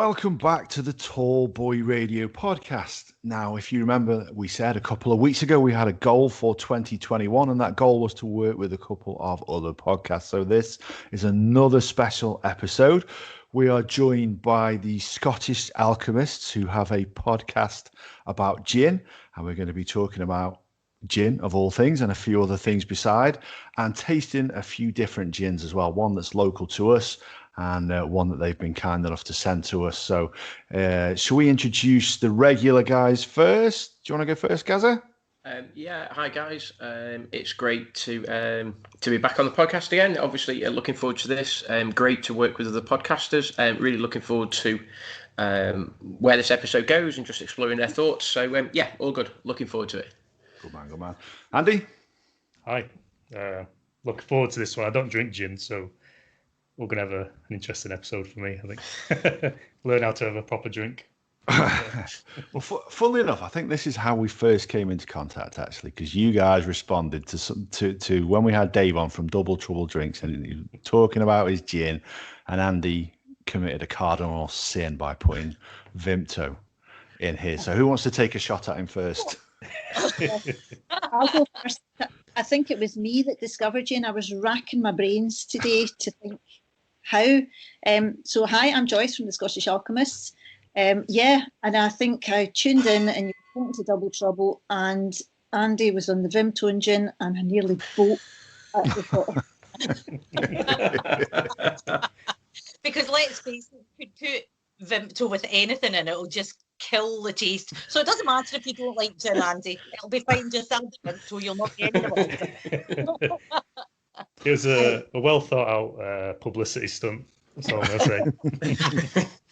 welcome back to the Tall Boy Radio podcast. Now, if you remember, we said a couple of weeks ago we had a goal for 2021, and that goal was to work with a couple of other podcasts. So this is another special episode. We are joined by the Scottish Alchemists, who have a podcast about gin, and we're going to be talking about gin of all things and a few other things beside, and tasting a few different gins as well, one that's local to us and one that they've been kind enough to send to us. So shall we introduce the regular guys first? Do you want to go first, Gaza? Yeah, hi guys. It's great to be back on the podcast again. Obviously, looking forward to this. Great to work with other podcasters. Really looking forward to where this episode goes and just exploring their thoughts. So yeah, all good. Looking forward to it. Good man, good man. Andy? Hi. Looking forward to this one. I don't drink gin, so we're going to have an interesting episode for me, I think. Learn how to have a proper drink. Well, funnily enough, I think this is how we first came into contact, actually, because you guys responded to when we had Dave on from Double Trouble Drinks, and he was talking about his gin, and Andy committed a cardinal sin by putting Vimto in here. So who wants to take a shot at him first? I'll go first. I think it was me that discovered gin. I was racking my brains today to think how. So hi, I'm Joyce from the Scottish Alchemists. Yeah, and I think I tuned in and you went to Double Trouble, and Andy was on the Vimto gin, and I nearly bolt at the thought. Because let's face it, you could put Vimto with anything and it'll just kill the taste. So it doesn't matter if you don't like gin, Andy. It'll be fine, just add the Vimto, you'll not get anything. It was a well thought out publicity stunt. That's all I'm going to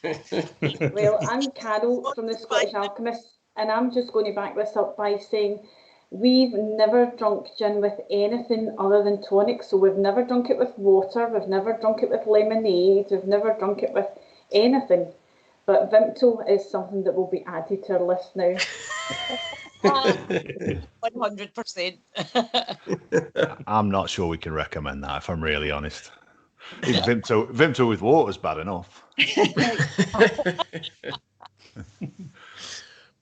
say. Well, I'm Carol from the Scottish Alchemists, and I'm just going to back this up by saying we've never drunk gin with anything other than tonic. So we've never drunk it with water, we've never drunk it with lemonade, we've never drunk it with anything. But Vimto is something that will be added to our list now. 100%. I'm not sure we can recommend that, if I'm really honest. Vimto with water is bad enough.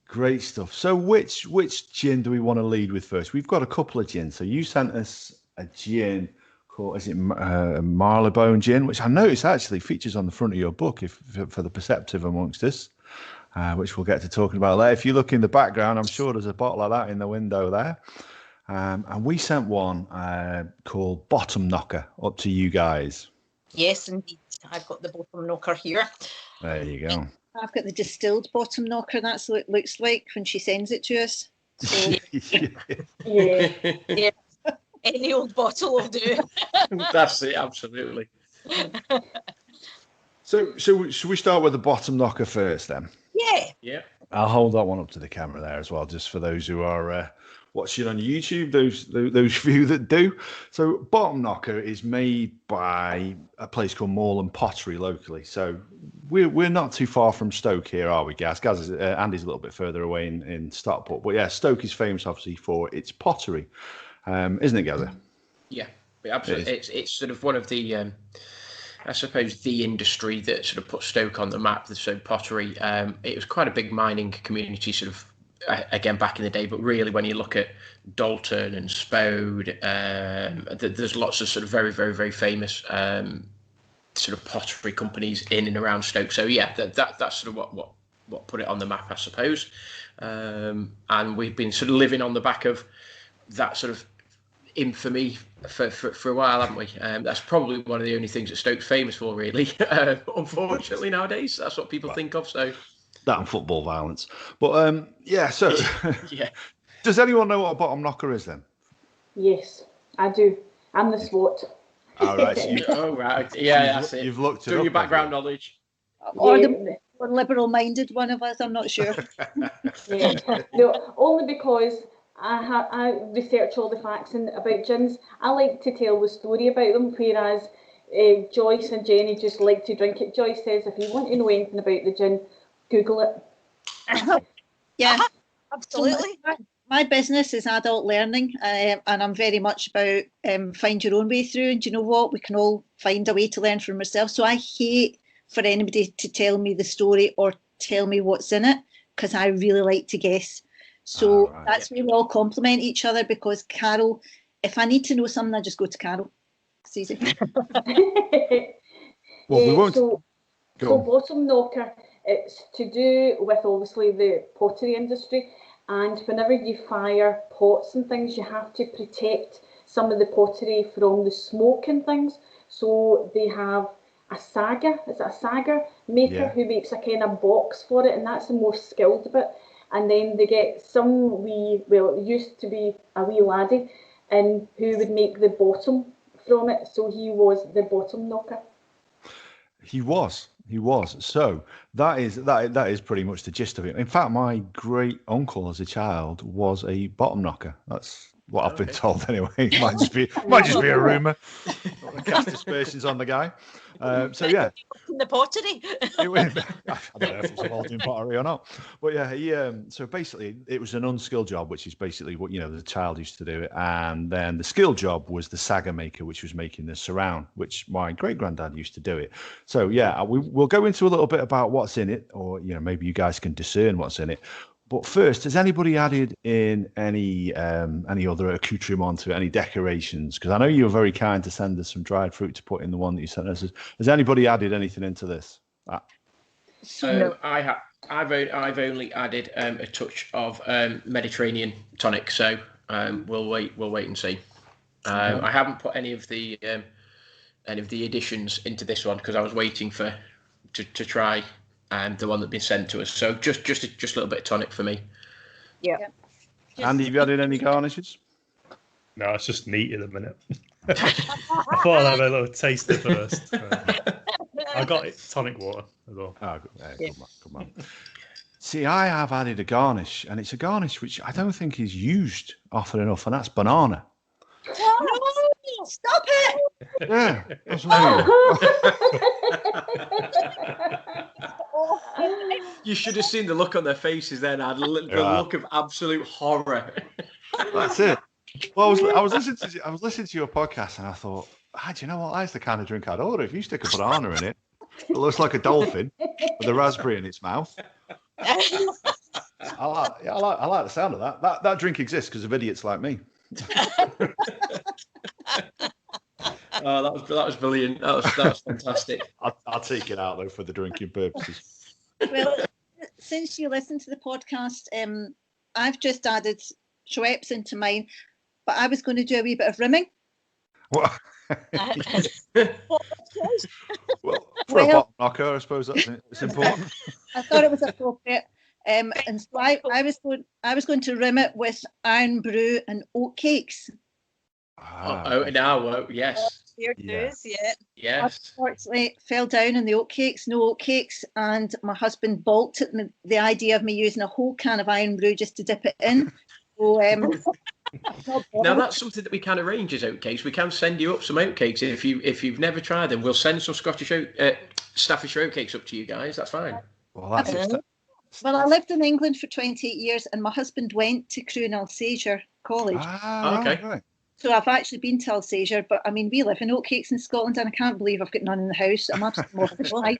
Great stuff. So which gin do we want to lead with first? We've got a couple of gins. So you sent us a gin called, is it Marylebone gin, which I notice actually features on the front of your book for the perceptive amongst us, which we'll get to talking about later. If you look in the background, I'm sure there's a bottle of that in the window there. And we sent one called Bottom Knocker up to you guys. Yes, indeed. I've got the bottom knocker here. There you go. I've got the distilled bottom knocker. That's what it looks like when she sends it to us. So. Yeah. Any old bottle will do. That's it, absolutely. So should we start with the bottom knocker first then? Yeah. I'll hold that one up to the camera there as well, just for those who are watching on YouTube, those few that do. So bottom knocker is made by a place called Moreland Pottery locally. So we're not too far from Stoke here, are we, Gaz? Andy's a little bit further away in Stockport. But yeah, Stoke is famous obviously for its pottery. Isn't it, Gaza? Yeah, absolutely. It's sort of one of the, I suppose, the industry that sort of put Stoke on the map. So pottery, it was quite a big mining community, sort of again back in the day. But really, when you look at Dalton and Spode, there's lots of sort of very, very, very famous sort of pottery companies in and around Stoke. So yeah, that's sort of what put it on the map, I suppose. And we've been sort of living on the back of that sort of infamy for a while, haven't we? That's probably one of the only things that Stoke's famous for, really. Unfortunately, nowadays, that's what people think of. So that and football violence. But yeah. So yeah. Does anyone know what a bottom knocker is then? Yes, I do. I'm the SWAT. All right. So right. Yeah, that's it. You've looked it up. Your background knowledge. Or the liberal-minded one of us, I'm not sure. Yeah. No, only because I research all the facts about gins. I like to tell the story about them, whereas Joyce and Jenny just like to drink it. Joyce says, if you want to know anything about the gin, Google it. Yeah, absolutely. So my business is adult learning, and I'm very much about find your own way through. And do you know what? We can all find a way to learn from ourselves. So I hate for anybody to tell me the story or tell me what's in it, because I really like to guess. So that's where we all compliment each other, because Carol, if I need to know something, I just go to Carol. It's easy. Well, we won't. So bottom knocker, it's to do with obviously the pottery industry, and whenever you fire pots and things, you have to protect some of the pottery from the smoke and things. So they have a sagger, is it a sagger maker who makes a kind of box for it, and that's the most skilled bit. And then they get some it used to be a wee laddie, and who would make the bottom from it. So he was the bottom knocker. He was. So that is pretty much the gist of it. In fact, my great uncle as a child was a bottom knocker. That's what I've been told anyway. It might just be a rumour. Cast aspersions on the guy. So yeah. In the pottery. I don't know if it's involved in pottery or not. But yeah, he so basically it was an unskilled job, which is basically what the child used to do it. And then the skilled job was the sagger maker, which was making the surround, which my great granddad used to do it. So yeah, we'll go into a little bit about what's in it, or maybe you guys can discern what's in it. But first, has anybody added in any other accoutrement to it, any decorations? Because I know you were very kind to send us some dried fruit to put in the one that you sent us. Has anybody added anything into this? So I've only added a touch of Mediterranean tonic. So we'll wait and see. I haven't put any of the additions into this one because I was waiting to try. The one that's been sent to us. So just a little bit of tonic for me. Yeah. Andy, have you added any garnishes? No, it's just neat at the minute. I thought I'd have a little taster first. I got tonic water as well. Oh, good man. See, I have added a garnish, and it's a garnish which I don't think is used often enough, and that's banana. No, stop it! Yeah, that's right. You should have seen the look on their faces then. The look of absolute horror. That's it. Well, I was listening to your podcast, and I thought, do you know what? That's the kind of drink I'd order. If you stick a banana in it, it looks like a dolphin with a raspberry in its mouth. I like the sound of that. That drink exists because of idiots like me. Oh, that was brilliant. That was fantastic. I'll take it out though for the drinking purposes. Well, since you listen to the podcast, I've just added Schweppes into mine, but I was going to do a wee bit of rimming. What? Well, for a bottom knocker, I suppose it's important. I thought it was appropriate, and so I was going to rim it with iron brew and oat cakes. Yes. Yes. Unfortunately, fell down in the oat cakes, no oat cakes, and my husband balked at the idea of me using a whole can of iron brew just to dip it in. So, now that's something that we can arrange as oatcakes. We can send you up some oatcakes if you've never tried them. We'll send some Staffordshire oatcakes up to you guys. That's fine. Well, that's it. Well, I lived in England for 28 years, and my husband went to Crewe and Alsager College. Okay. Right. So I've actually been to Alsager, but I mean, we live in oatcakes in Scotland, and I can't believe I've got none in the house. I'm absolutely mortified.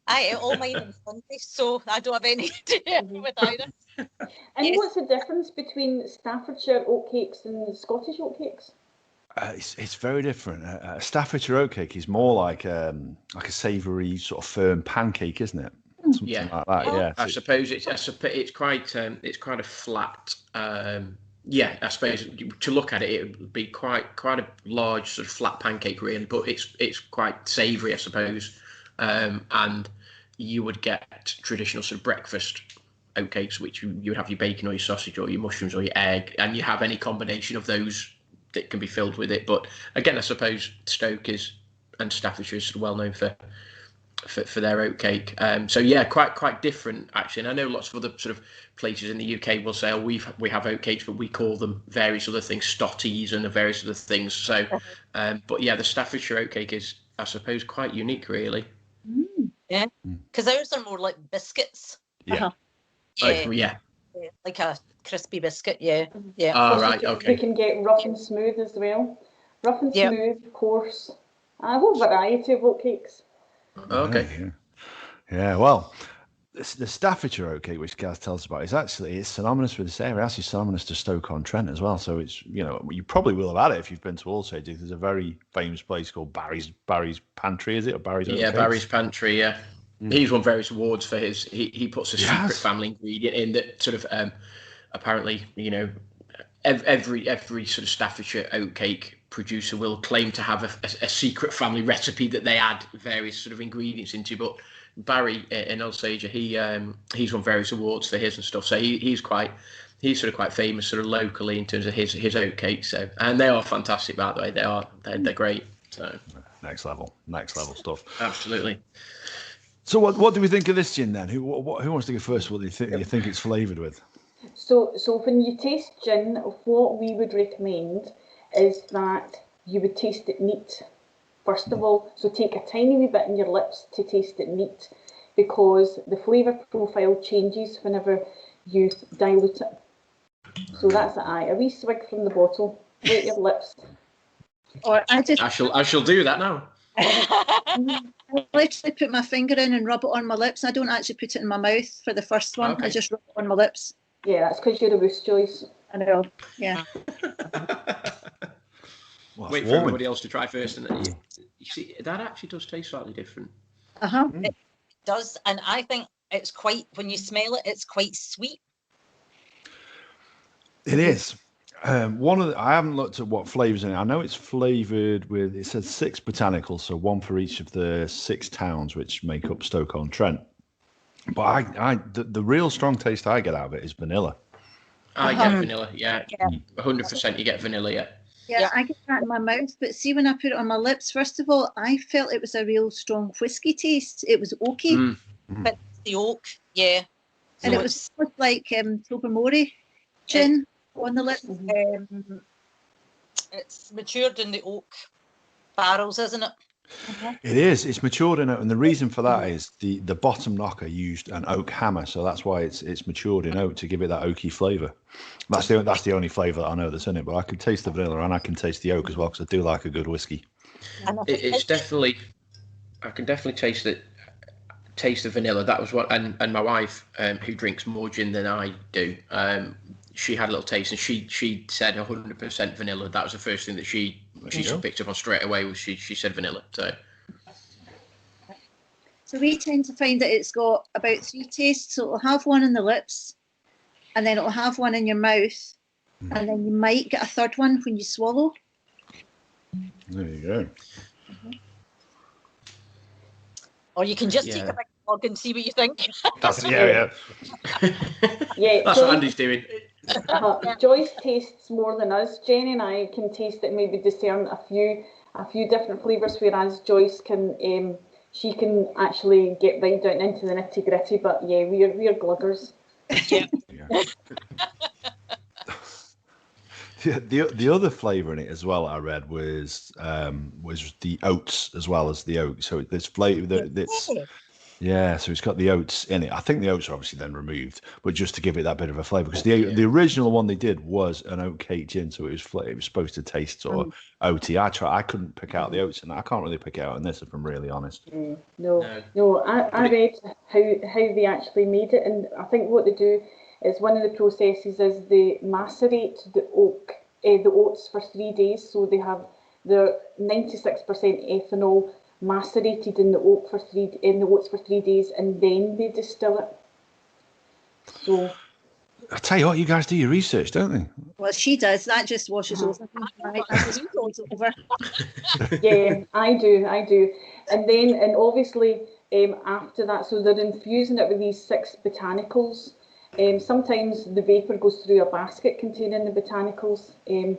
I ate all mine on Sunday, so I don't have any to do with either. And what's the difference between Staffordshire oatcakes and Scottish oatcakes? It's very different. A Staffordshire oatcake is more like a savoury sort of firm pancake, isn't it? Something like that. Yeah. I suppose it's quite a flat. I suppose to look at it, it would be quite a large sort of flat pancake, really. But it's quite savoury, I suppose. And you would get traditional sort of breakfast oatcakes, which you would have your bacon or your sausage or your mushrooms or your egg, and you have any combination of those that can be filled with it. But again, I suppose Stoke and Staffordshire is well known for their oatcake. So yeah, quite different actually. And I know lots of other sort of places in the UK will say, we have oatcakes, but we call them various other things, stotties and various other things. So, but yeah, the Staffordshire oatcake is, I suppose, quite unique, really. Yeah, because ours are more like biscuits. Yeah. Like a crispy biscuit. Yeah. Oh, right. Okay. We can get rough and smooth as well. Rough and smooth, coarse. A whole variety of oatcakes. Okay. Yeah. Well, the Staffordshire oatcake, which Gaz tells us about, it's synonymous with this area. It's actually synonymous to Stoke-on-Trent as well. So it's, you probably will have had it if you've been to Alsage. There's a very famous place called Barry's Pantry, is it? Or Barry's Oatcakes? Barry's Pantry, yeah. He's won various awards for his. He puts a secret family ingredient in that sort of apparently, every sort of Staffordshire oatcake producer will claim to have a secret family recipe that they add various sort of ingredients into. But Barry in Alsage, he's won various awards for his and stuff. So he's sort of quite famous sort of locally in terms of his oatcakes. So, and they are fantastic, by the way. They're great. So next level stuff. Absolutely. So what do we think of this gin then? Who wants to go first? What do you think it's flavoured with? So when you taste gin, what we would recommend is that you would taste it neat, first of all. So take a tiny wee bit in your lips to taste it neat, because the flavour profile changes whenever you dilute it. So that's a wee swig from the bottle, wet your lips. Or I shall do that now. I literally put my finger in and rub it on my lips. I don't actually put it in my mouth for the first one. Okay. I just rub it on my lips. Yeah, that's because you're a Woos, Joyce. I know, yeah. Well, wait for everybody else to try first, and then you see that actually does taste slightly different. It does, and I think it's quite, when you smell it, it's quite sweet. It is. I haven't looked at what flavours in it. I know it's flavoured with, it says 6 botanicals, so one for each of the 6 towns which make up Stoke-on-Trent. But the real strong taste I get out of it is vanilla. I get vanilla, yeah. 100% you get vanilla, yeah. Yeah, I get that in my mouth, but see, when I put it on my lips, first of all, I felt it was a real strong whiskey taste. It was oaky. But the oak, yeah. And it was like Tobermory gin on the lips. It's matured in the oak barrels, isn't it? It is. It's matured in oak, and the reason for that is the bottom knocker used an oak hammer, so that's why it's matured in oak, to give it that oaky flavour. That's the only flavour that I know that's in it. But I can taste the vanilla and I can taste the oak as well, because I do like a good whiskey. It's definitely, I can definitely taste the vanilla. That was what, and my wife, who drinks more gin than I do, she had a little taste, and she said 100% vanilla. That was the first thing that she picked up on straight away. She said vanilla. So we tend to find that it's got about 3 tastes. So it'll have one in the lips, and then it'll have one in your mouth, and then you might get a third one when you swallow. There you go. Or you can just take a big slug and see what you think. Yeah. That's what Andy's doing. Joyce tastes more than us. Jenny and I can taste it, maybe discern a few different flavours, whereas Joyce can she can actually get right down into the nitty gritty. But yeah, we're gluggers. Yeah. The other flavour in it as well, I read, was the oats as well as the oak. So there's flavour that's. Yeah, so it's got the oats in it. I think the oats are obviously then removed, but just to give it that bit of a flavour, because the original one they did was an oat cake gin, so it was supposed to taste sort of oaty. I couldn't pick out the oats, and I can't really pick it out in this, if I'm really honest. No. I read how they actually made it, and I think what they do is, one of the processes is they macerate the oats for 3 days, so they have their 96% ethanol macerated in the oats for 3 days, and then they distill it. So I tell you what, you guys do your research, don't you? Well, she does. That just washes over. Right? That just goes over. Yeah, I do. And obviously after that, so they're infusing it with these 6 botanicals. Sometimes the vapour goes through a basket containing the botanicals,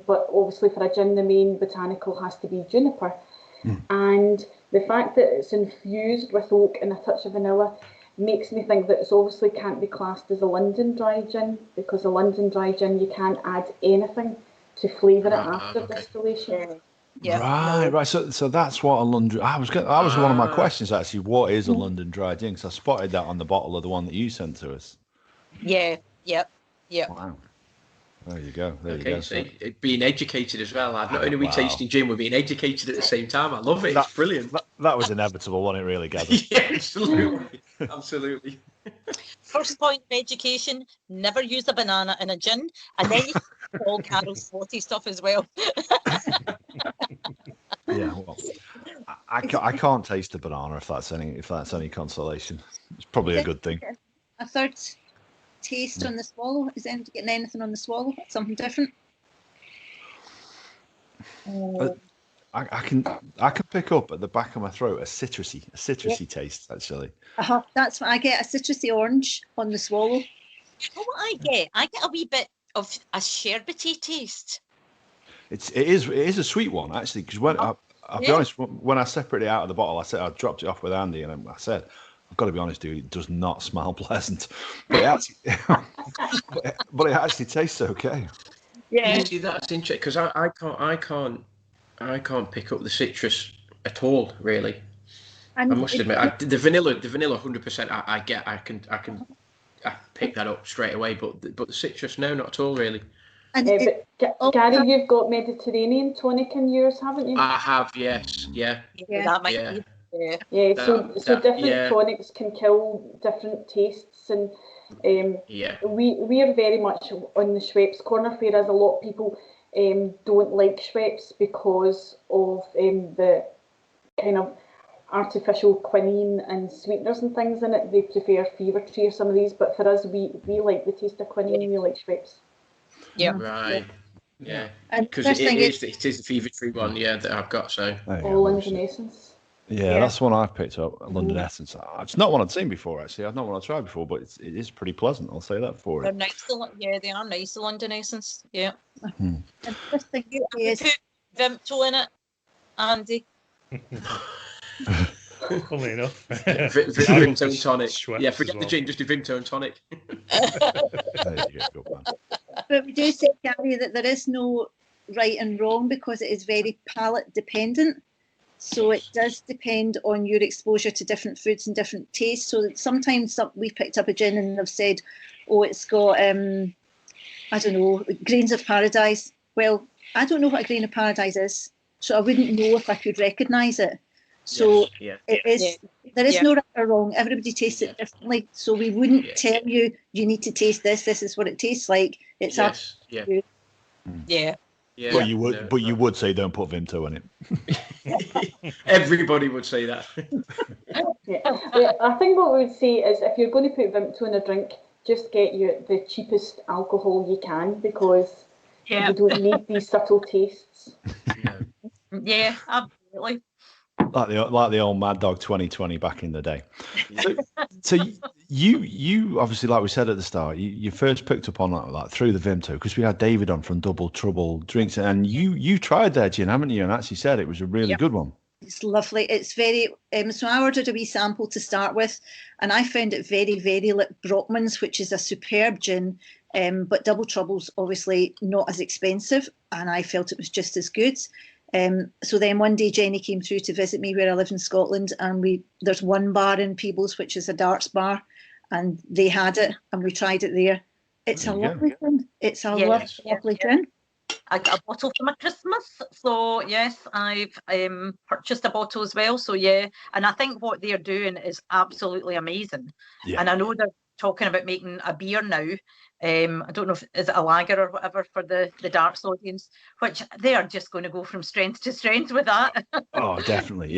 but obviously for a gin, the main botanical has to be juniper. And the fact that it's infused with oak and a touch of vanilla makes me think that it obviously can't be classed as a London dry gin, because a London dry gin, you can't add anything to flavour it after distillation. Yeah. Right. So that's what a London. That was one of my questions actually. What is a London dry gin? Because I spotted that on the bottle of the one that you sent to us. Yeah. Yep. Wow. There you go. There you Okay, go. so being educated as well. Not only are we tasting gin, we're being educated at the same time. I love it. It's brilliant. That was inevitable, wasn't it, really, Gaz? Yeah, absolutely. Absolutely. First point of education, never use a banana in a gin. And then you can all Carol's sporty stuff as well. Yeah, well, I can't taste a banana if that's any consolation. It's probably a good thing. A third taste on the swallow. Is anybody getting anything on the swallow? Something different? I can pick up at the back of my throat a citrusy taste, actually. That's what I get, a citrusy orange on the swallow. You know what I get? I get a wee bit of a sherbety taste. It is a sweet one, actually, because I'll be honest, when I separated it out of the bottle, I dropped it off with Andy, and I said, I've got to be honest, dude, it does not smell pleasant, but it actually tastes okay. Yeah, see, that's interesting, because I can't pick up the citrus at all, really. And I must admit, the vanilla, 100%. I can pick that up straight away, but the citrus, no, not at all, really. And Gary, you've got Mediterranean tonic in yours, haven't you? I have, yes, yeah. That might be. So different tonics can kill different tastes, and we are very much on the Schweppes corner, whereas a lot of people don't like Schweppes because of the kind of artificial quinine and sweeteners and things in it. They prefer Fever Tree or some of these, but for us, we like the taste of quinine and we like Schweppes. Yeah. Right. Yeah. Because it is the Fever Tree one, that I've got. So London Essence. Yeah, that's one I've picked up. London Essence. It's not one I'd seen before, actually. I've not one I've tried before, but it is pretty pleasant. I'll say that for it. They're nice. They are nice. The London Essence. Yeah. And this thing is put Vimto in it, Andy. Funnily enough. Vimto and tonic. Yeah, forget the gin, just do Vimto and tonic. There you go, man. But we do say, Gary, that there is no right and wrong because it is very palate dependent. So it does depend on your exposure to different foods and different tastes. So that sometimes we picked up a gin and have said, oh, it's got, I don't know, grains of paradise. Well, I don't know what a grain of paradise is, so I wouldn't know if I could recognise it. So there is no right or wrong. Everybody tastes it differently. So we wouldn't tell you, you need to taste this. This is what it tastes like. It's up to you. Yeah. Yeah, but you would say don't put Vimto in it. Everybody would say that. I think what we would say is if you're going to put Vimto in a drink, just get the cheapest alcohol you can, because you don't need these subtle tastes. Yeah, absolutely. Like the old Mad Dog 2020 back in the day. So you obviously, like we said at the start, you first picked up on that through the Vimto, because we had David on from Double Trouble Drinks, and you tried their gin, haven't you? And actually said it was a really good one. It's lovely. It's very so I ordered a wee sample to start with, and I found it very, very like Brockman's, which is a superb gin, but Double Trouble's obviously not as expensive, and I felt it was just as good. So then one day Jenny came through to visit me where I live in Scotland, and there's one bar in Peebles which is a darts bar, and they had it and we tried it there. It's a lovely gin. It's a lovely gin. I got a bottle for my Christmas, so yes, I've purchased a bottle as well. So and I think what they're doing is absolutely amazing. And I know they're talking about making a beer now. I don't know if is it a lager or whatever for the darts audience, which they are just going to go from strength to strength with that. Oh, definitely,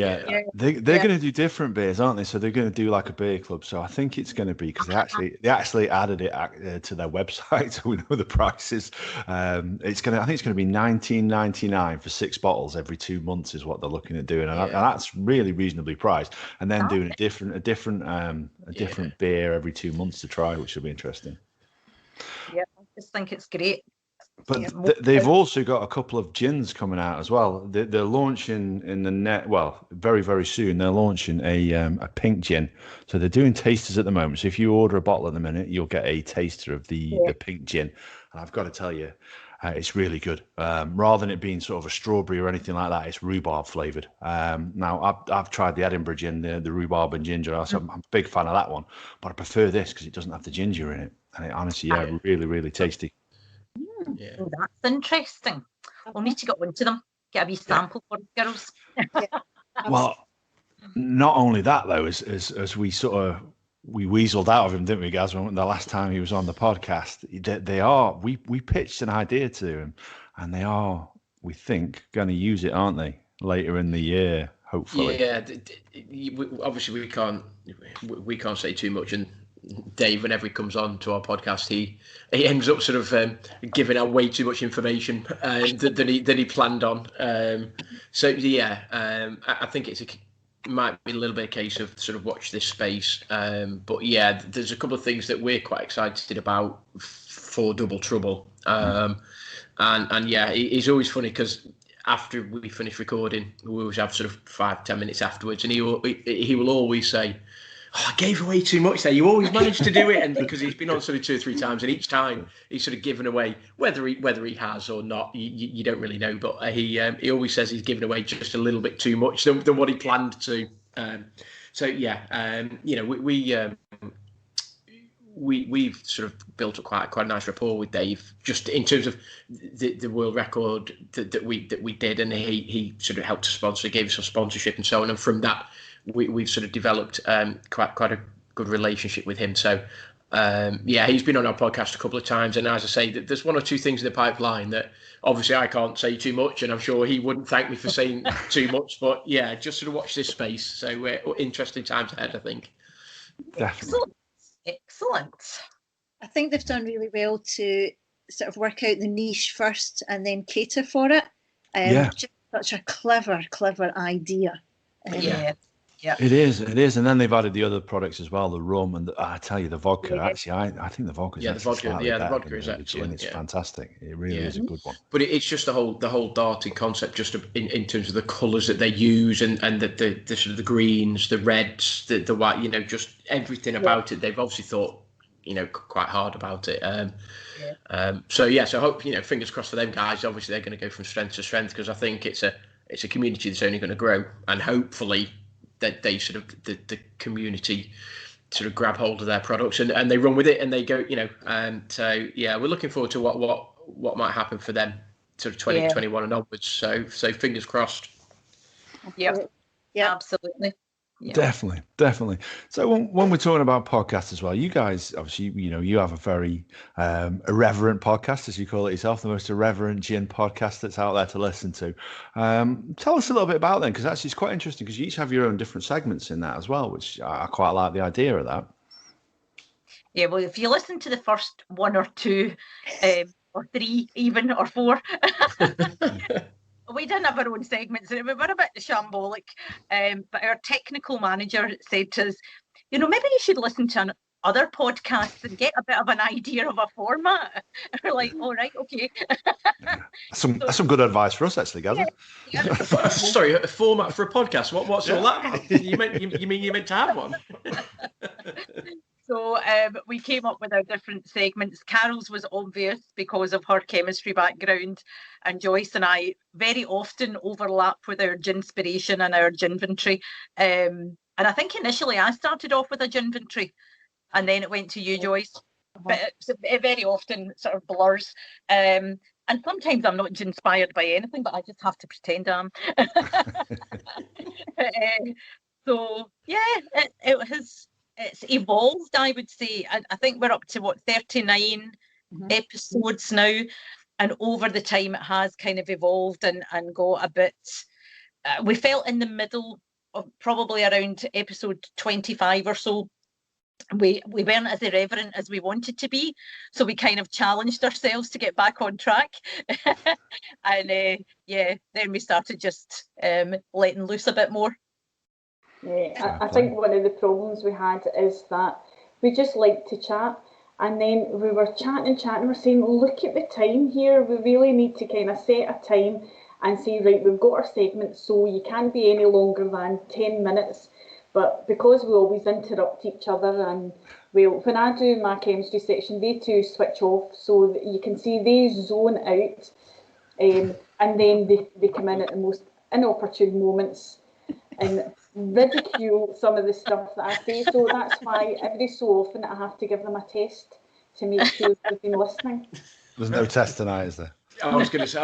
They're going to do different beers, aren't they? So they're going to do like a beer club. So I think it's going to be, because they actually added it to their website, so we know the prices. I think it's going to be $19.99 for 6 bottles every 2 months is what they're looking at doing, and that's really reasonably priced. And then doing a different beer every 2 months to try, which will be interesting. Yeah, I just think it's great. But they've also got a couple of gins coming out as well. They're launching in the very, very soon. They're launching a pink gin. So they're doing tasters at the moment. So if you order a bottle at the minute, you'll get a taster of the pink gin. And I've got to tell you, it's really good. Rather than it being sort of a strawberry or anything like that, it's rhubarb flavoured. Now, I've tried the Edinburgh gin, the rhubarb and ginger. So I'm a big fan of that one. But I prefer this because it doesn't have the ginger in it. And it honestly, really, really tasty. Yeah. Oh, that's interesting. We'll need to get onto them. Get a wee sample for the girls. Well, not only that though, as we sort of we weaseled out of him, didn't we, Gaz? When the last time he was on the podcast, we pitched an idea to him, and they are, we think, going to use it, aren't they, later in the year, hopefully? Yeah, obviously we can't say too much, and Dave, whenever he comes on to our podcast, he ends up sort of giving out way too much information than he planned on. So yeah, I think might be a little bit a case of sort of watch this space. But yeah, there's a couple of things that we're quite excited about for Double Trouble. And yeah, it's always funny because after we finish recording, we always have sort of 5-10 minutes afterwards, and he will always say, "Oh, I gave away too much there. You always manage to do it," and because he's been on sort of 2 or 3 times, and each time he's sort of given away, whether he has or not, you don't really know. But he always says he's given away just a little bit too much than what he planned to. So yeah, we've sort of built up quite a nice rapport with Dave, just in terms of the world record that we did, and he sort of helped to sponsor, gave us some sponsorship and so on, and from that we've sort of developed quite a good relationship with him. So yeah, he's been on our podcast a couple of times, and as I say, there's 1 or 2 things in the pipeline that obviously I can't say too much, and I'm sure he wouldn't thank me for saying too much, but yeah, just sort of watch this space. So we're interesting times ahead, I think. Definitely. Excellent. I think they've done really well to sort of work out the niche first and then cater for it. Just such a clever idea. Yeah. It is, and then they've added the other products as well, the rum and I tell you, the vodka. Actually, I think the vodka. The vodka is excellent. It's fantastic. It really is a good one. But it's just the whole darting concept, just in terms of the colours that they use, and the sort of the greens, the reds, the white. Just everything about it. They've obviously thought, quite hard about it. So I hope, fingers crossed for them guys. Obviously, they're going to go from strength to strength, because I think it's a community that's only going to grow, and hopefully that they sort of the community sort of grab hold of their products and they run with it, and they go, so yeah, we're looking forward to what might happen for them sort of 2021 and onwards. So fingers crossed. Yeah, absolutely. Yeah. Definitely. So when we're talking about podcasts as well, you guys obviously, you have a very irreverent podcast, as you call it yourself, the most irreverent gin podcast that's out there to listen to. Tell us a little bit about them, because actually it's quite interesting, because you each have your own different segments in that as well, which I quite like the idea of that. Yeah, well, if you listen to the first 1 or 2 or 3 even, or 4, we didn't have our own segments, and we were a bit shambolic, but our technical manager said to us, maybe you should listen to other podcasts and get a bit of an idea of a format. And we're like, all right, okay. That's some good advice for us, actually, Gaz. Yeah. Sorry, a format for a podcast? What's all that? You mean you meant to have one? So we came up with our different segments. Carol's was obvious because of her chemistry background, and Joyce and I very often overlap with our ginspiration and our ginventory. And I think initially I started off with a ginventory, and then it went to you, Joyce. But it very often sort of blurs. And sometimes I'm not inspired by anything, but I just have to pretend I am. So yeah, it's evolved, I would say. I think we're up to 39 episodes now, and over the time it has kind of evolved and got a bit. We felt in the middle of probably around episode 25 or so. We weren't as irreverent as we wanted to be, so we kind of challenged ourselves to get back on track. And then we started just letting loose a bit more. Yeah, I think one of the problems we had is that we just like to chat, and then we were chatting, we're saying, look at the time here, we really need to kind of set a time and say, right, we've got our segment, so you can't be any longer than 10 minutes. But because we always interrupt each other, and when I do my chemistry section, they too switch off, so that you can see they zone out, and then they come in at the most inopportune moments and ridicule some of the stuff that I say. So that's why every so often I have to give them a test to make sure they've been listening. There's no test tonight, is there? I was going to say,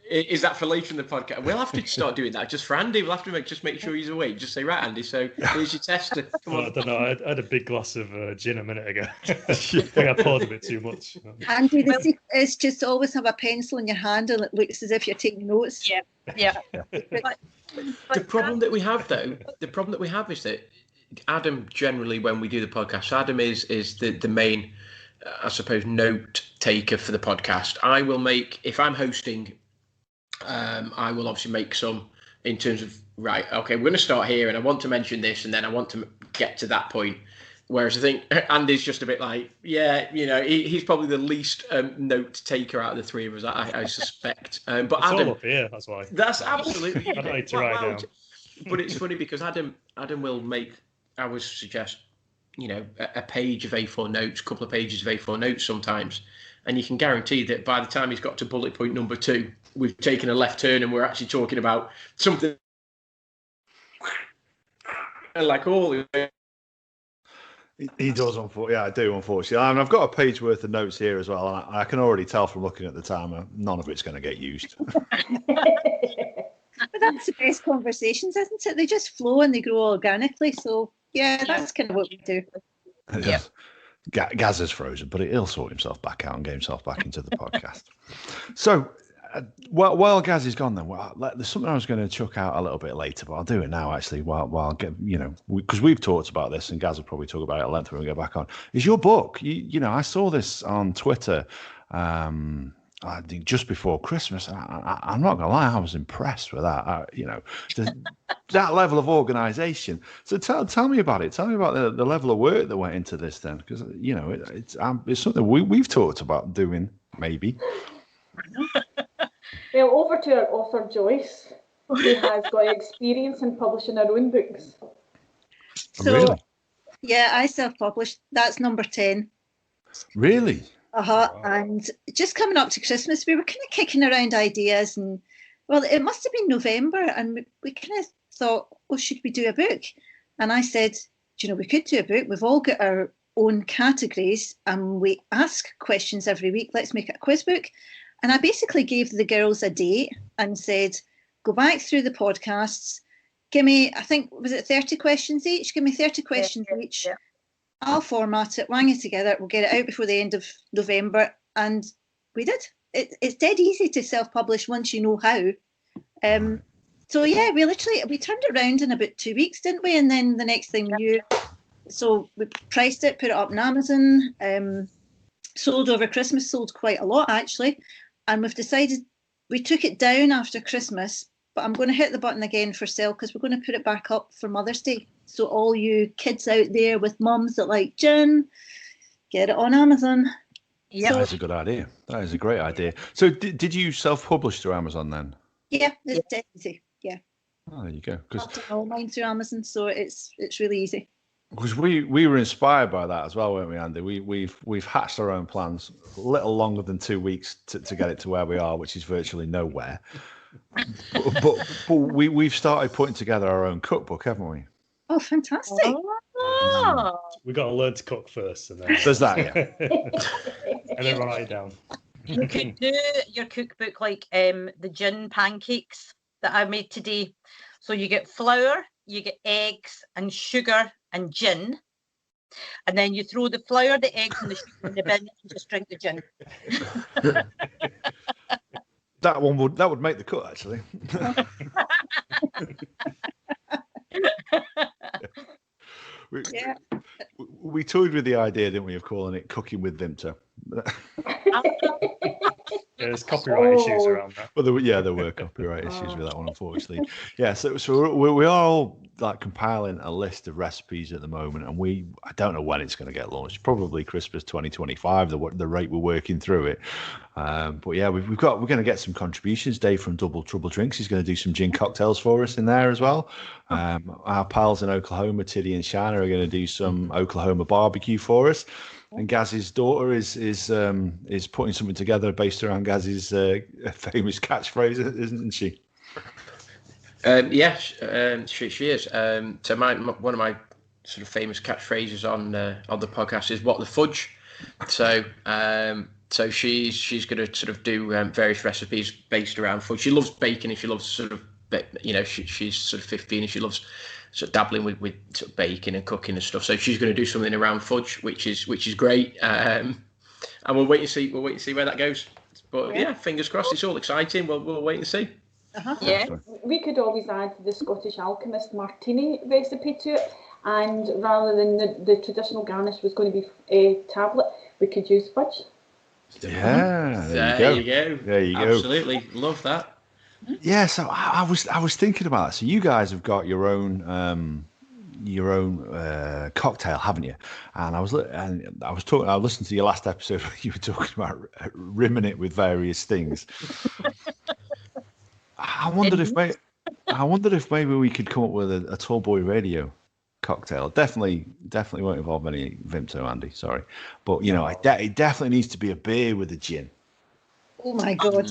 is that for later in the podcast? We'll have to start doing that just for Andy. We'll have to make sure he's awake. Just say, right, Andy, so here's your tester. Come on. I don't know. I had a big glass of gin a minute ago. I think I poured a bit too much. Andy, the secret is just always have a pencil in your hand and it looks as if you're taking notes. Yeah. The problem that we have, though, is that Adam generally, when we do the podcast, Adam is the main, I suppose, note taker for the podcast. I will make, if I'm hosting, I will obviously make some in terms of, right, okay, we're going to start here and I want to mention this and then I want to get to that point. Whereas I think Andy's just a bit like, he's probably the least note taker out of the three of us, I suspect. But it's Adam, all up here, that's why. That's absolutely. I don't need to write down. But it's funny because Adam will make, I would suggest, a page of A4 notes, a couple of pages of A4 notes sometimes. And you can guarantee that by the time he's got to bullet point number 2, we've taken a left turn and we're actually talking about something like all. He does, unfortunately. Yeah, I do, unfortunately. And I've got a page worth of notes here as well. And I can already tell from looking at the timer, none of it's going to get used. But that's the best conversations, isn't it? They just flow and they grow organically. So, yeah, that's kind of what we do. Yeah. Gaz is frozen, but he'll sort himself back out and get himself back into the podcast. So, while Gaz is gone, then there's something I was going to chuck out a little bit later, but I'll do it now. Actually, while because we've talked about this, and Gaz will probably talk about it at length when we go back on. Is your book? I saw this on Twitter. I think just before Christmas. I'm not gonna lie, I was impressed with that. That level of organisation. So tell me about it. Tell me about the level of work that went into this, then, because it's something we've talked about doing, maybe. Well, over to our author Joyce, who has got experience in publishing her own books. So, really? Yeah, I self-published. That's number 10. Really? Wow. And just coming up to Christmas, we were kind of kicking around ideas, and well, it must have been November, and we kind of thought, well, should we do a book? And I said, we could do a book. We've all got our own categories, and we ask questions every week. Let's make it a quiz book. And I basically gave the girls a date and said, go back through the podcasts, give me, I think, was it 30 questions each? Give me 30 questions each. Yeah. I'll format it, wang it together. We'll get it out before the end of November. And we did. It's dead easy to self-publish once you know how. So, yeah, we turned it around in about 2 weeks, didn't we? And then the next thing we knew, so we priced it, put it up on Amazon, sold over Christmas, sold quite a lot, actually. And we've decided, we took it down after Christmas, but I'm going to hit the button again for sale because we're going to put it back up for Mother's Day. So all you kids out there with mums that like gin, get it on Amazon. Yeah, that's a good idea. That is a great idea. So did you self-publish through Amazon then? Yeah, it's dead easy. Yeah. Oh, there you go. I've done all mine through Amazon, so it's really easy. Because we were inspired by that as well, weren't we, Andy? We've hatched our own plans a little longer than 2 weeks to get it to where we are, which is virtually nowhere. but we've started putting together our own cookbook, haven't we? Oh, fantastic! We've got to learn to cook first, and then there's that, yeah. And then write it down. You could do your cookbook like the gin pancakes that I made today. So you get flour, you get eggs and sugar and gin, and then you throw the flour, the eggs, and the sugar in the bin and just drink the gin. That would make the cut, actually. We toyed with the idea, didn't we, of calling it Cooking with Vimto. There's copyright issues around that. Well, there were copyright issues with that one, unfortunately. Yeah, so we are all like compiling a list of recipes at the moment, and I don't know when it's going to get launched. Probably Christmas 2025. The rate we're working through it. But yeah, we're going to get some contributions. Dave from Double Trouble Drinks, he's going to do some gin cocktails for us in there as well. Our pals in Oklahoma, Tiddy and Shana, are going to do some Oklahoma barbecue for us. And Gaz's daughter is putting something together based around Gaz's famous catchphrase, isn't she? She is. So one of my sort of famous catchphrases on the podcast is "What the fudge." So So she's going to sort of do various recipes based around food. She loves baking, and she loves sort of, she's sort of 15 and she loves sort of dabbling with sort of baking and cooking and stuff. So she's going to do something around fudge, which is great. And we'll wait and see. We'll wait and see where that goes. But yeah, fingers crossed. It's all exciting. We'll wait and see. Yeah. We could always add the Scottish Alchemist martini recipe to it, and rather than the traditional garnish was going to be a tablet, we could use fudge. Yeah, There you go. There you go. Absolutely, love that. Yeah, so I was thinking about that. So you guys have got your own cocktail, haven't you? And I was listening to your last episode where you were talking about rimming it with various things. I wondered if maybe we could come up with a tall boy radio cocktail. Definitely won't involve any Vimto, Andy. Sorry, but it definitely needs to be a beer with a gin. Oh my god!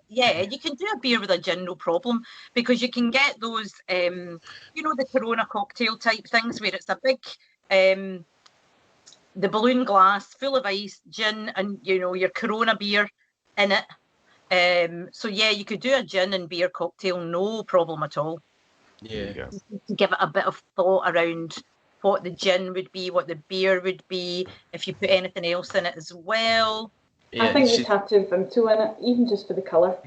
Yeah, you can do a beer with a gin, no problem, because you can get those, the Corona cocktail type things where it's a big, the balloon glass full of ice, gin, and your Corona beer in it. So yeah, you could do a gin and beer cocktail, no problem at all. Yeah. Give it a bit of thought around what the gin would be, what the beer would be, if you put anything else in it as well. Yeah, I think you'd have to have Vimto in it, even just for the colour.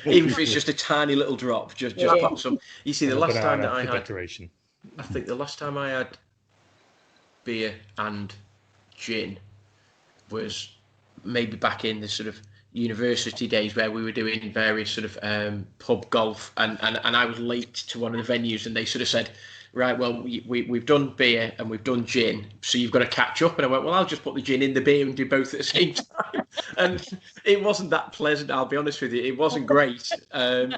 Even if it's just a tiny little drop, just pop some. You see, the last time that I had decoration. I think the last time I had beer and gin was maybe back in the sort of university days where we were doing various sort of pub golf, and I was late to one of the venues, and they sort of said, right, well, we've done beer and we've done gin, so you've got to catch up. And I went, well, I'll just put the gin in the beer and do both at the same time. And it wasn't that pleasant, I'll be honest with you. It wasn't great. So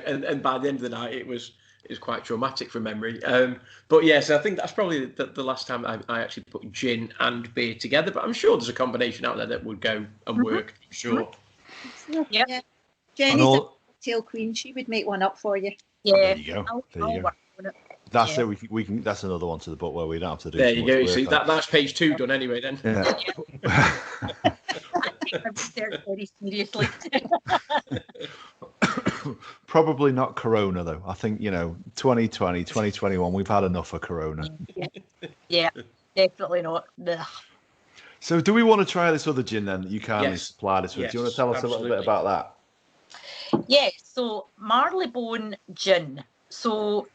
and by the end of the night, it was quite traumatic from memory. But yes, I think that's probably the last time I actually put gin and beer together. But I'm sure there's a combination out there that would go and work. I'm sure. Yeah. Jenny's a cocktail queen. She would make one up for you. Yeah. There you go. I'll work on it. That's it. We can. That's another one to the book where we don't have to do. There you go. See, that's page 2 done anyway. Then. Yeah. I take my research very seriously. Probably not Corona though. I think 2020, 2021. We've had enough of Corona. Yeah, definitely not. Ugh. So, do we want to try this other gin then that you kindly supplied us with? Yes, do you want to tell us a little bit about that? Yeah. So Marylebone gin. So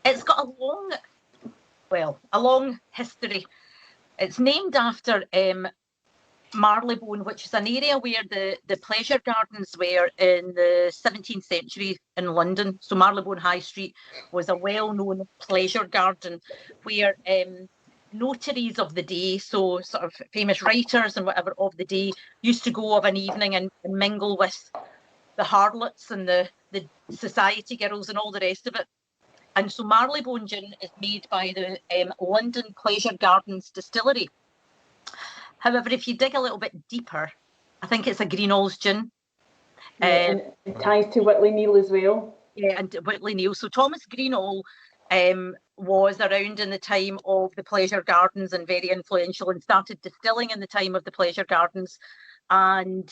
it's got a long history. It's named after Marylebone, which is an area where the pleasure gardens were in the 17th century in London. So Marylebone High Street was a well-known pleasure garden where notaries of the day, so sort of famous writers and whatever of the day, used to go of an evening and mingle with the harlots and the society girls and all the rest of it. And so Marylebone gin is made by the London Pleasure Gardens distillery. However, if you dig a little bit deeper, I think it's a Greenall's gin. And it ties to Whitley Neal as well. Yeah, and Whitley Neal. So Thomas Greenall was around in the time of the Pleasure Gardens and very influential, and started distilling in the time of the Pleasure Gardens. And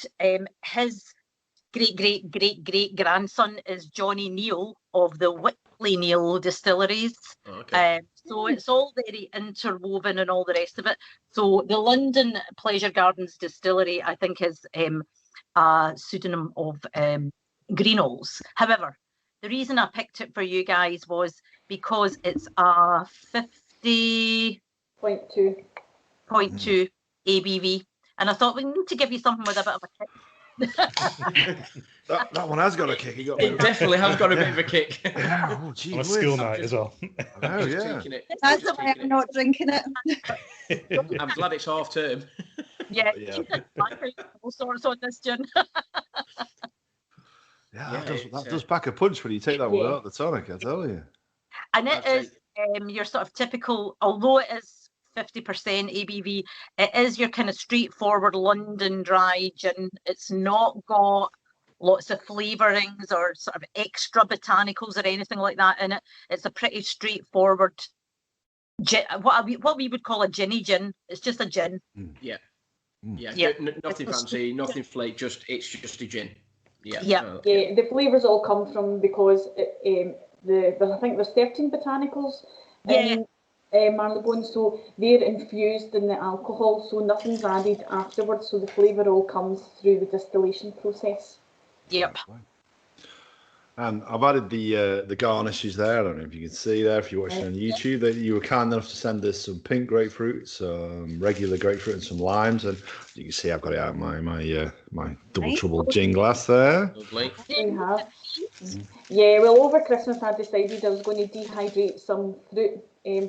his great-great-great-great-grandson is Johnny Neal of the Whitley Neal distilleries. Oh, okay. So it's all very interwoven and all the rest of it. So the London Pleasure Gardens distillery, I think, is a pseudonym of Greenall's. However, the reason I picked it for you guys was because it's a 50.2 ABV. And I thought we need to give you something with a bit of a kick. that one has got a kick. It definitely has got a bit of a kick. Yeah, oh, gee, On a school night as well. Oh, yeah. That's why I'm not drinking it. I'm glad it's half term. Yeah. All sorts on this gin. That does pack a punch when you take that one out of the tonic, I tell you. And it is your sort of typical, although it is 50% ABV, it is your kind of straightforward London dry gin. It's not got lots of flavourings or sort of extra botanicals or anything like that in it. It's a pretty straightforward gin, what we would call a ginny gin. It's just a gin. Yeah. Nothing fancy, nothing flake. It's just a gin. Yeah, the flavours all come from because I think there's 13 botanicals in Marylebone, so they're infused in the alcohol, so nothing's added afterwards. So the flavour all comes through the distillation process. Yep. And I've added the garnishes there. I don't know if you can see there if you're watching on YouTube. That you were kind enough to send us some pink grapefruit, some regular grapefruit, and some limes. And you can see I've got it out of my double trouble gin glass there. Lovely. We have. Yeah, well, over Christmas I decided I was going to dehydrate some fruit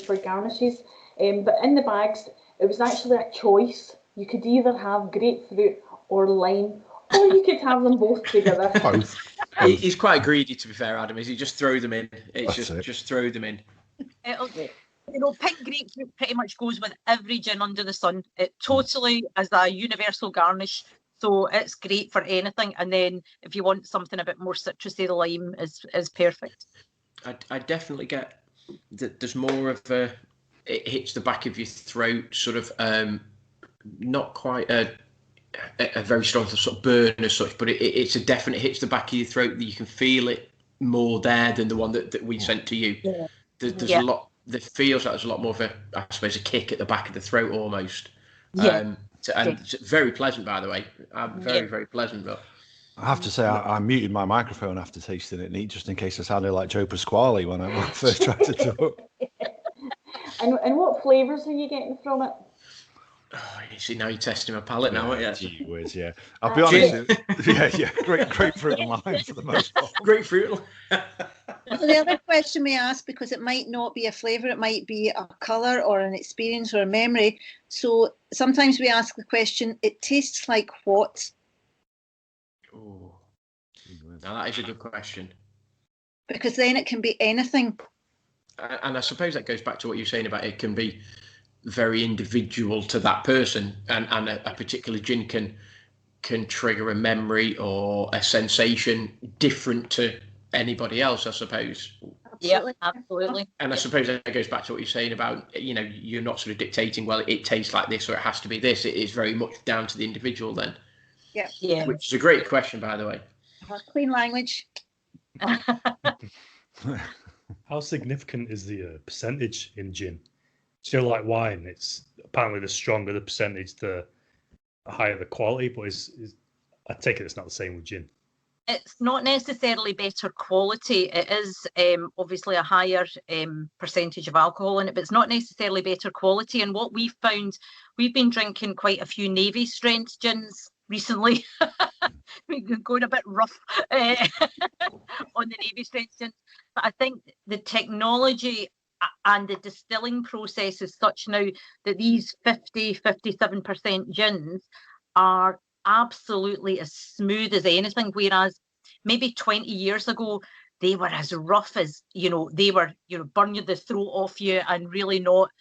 for garnishes. But in the bags, it was actually a choice. You could either have grapefruit or lime, or you could have them both together. Both. He's quite greedy, to be fair, Adam. Is he just throw them in? It's just throw them in. Pink grapefruit pretty much goes with every gin under the sun. It totally is a universal garnish, so it's great for anything. And then if you want something a bit more citrusy, the lime is perfect. I definitely get that. There's more of it hits the back of your throat, sort of not quite a very strong sort of burn as such, but it's a definite hits the back of your throat that you can feel it more there than the one that we sent to you. Yeah. There's a lot that feels like there's a lot more of a kick at the back of the throat almost. And it's very pleasant, by the way. Very pleasant. But I have to say, I muted my microphone after tasting it neat, just in case I sounded like Joe Pasquale when I first tried to talk. And what flavours are you getting from it? Oh, you see, now you're testing my palate now, aren't you? Gee whiz, yeah. I'll be honest. Grapefruit and lime for the most part. Grapefruit. So the other question we ask, because it might not be a flavour, it might be a colour or an experience or a memory. So sometimes we ask the question, it tastes like what? Oh, now that is a good question. Because then it can be anything. And I suppose that goes back to what you're saying about it can be very individual to that person, and a particular gin can trigger a memory or a sensation different to anybody else, I suppose. Yeah, absolutely. And I suppose that goes back to what you're saying about, you're not sort of dictating, well, it tastes like this or it has to be this. It is very much down to the individual then. Yeah. Which is a great question, by the way. Clean language. How significant is the percentage in gin? So like wine, it's apparently the stronger the percentage, the higher the quality, but I take it it's not the same with gin. It's not necessarily better quality. It is obviously a higher percentage of alcohol in it, but it's not necessarily better quality. And what we've found, we've been drinking quite a few Navy strength gins recently. We've been going a bit rough on the Navy strength gins. But I think the technology and the distilling process is such now that these 57% gins are absolutely as smooth as anything, whereas maybe 20 years ago they were as rough as, they were, burn the throat off you, and really not,